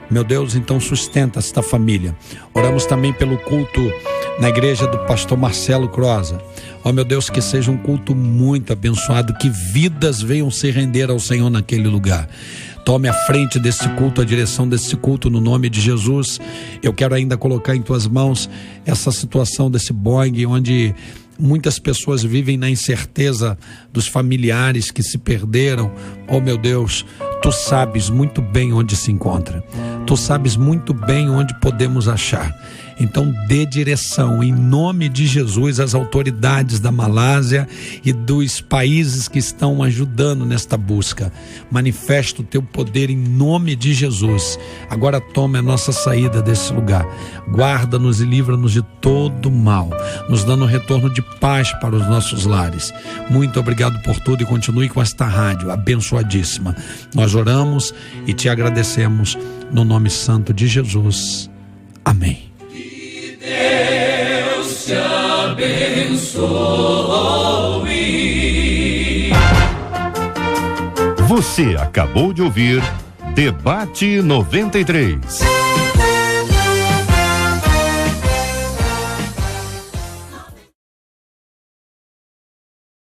Meu Deus, então sustenta esta família. Oramos também pelo culto na igreja do pastor Marcelo Croza. Ó meu Deus, que seja um culto muito abençoado, que vidas venham se render ao Senhor naquele lugar. Tome a frente desse culto, a direção desse culto, no nome de Jesus. Eu quero ainda colocar em tuas mãos essa situação desse Boeing, onde muitas pessoas vivem na incerteza dos familiares que se perderam. Oh meu Deus, tu sabes muito bem onde se encontra, tu sabes muito bem onde podemos achar. Então dê direção em nome de Jesus às autoridades da Malásia e dos países que estão ajudando nesta busca. Manifesta o teu poder em nome de Jesus. Agora tome a nossa saída desse lugar, guarda-nos e livra-nos de todo mal, nos dando um retorno de paz para os nossos lares. Muito obrigado por tudo e continue com esta rádio abençoadíssima. Nós oramos e te agradecemos no nome santo de Jesus. Amém. Deus te abençoe. Você acabou de ouvir Debate 93.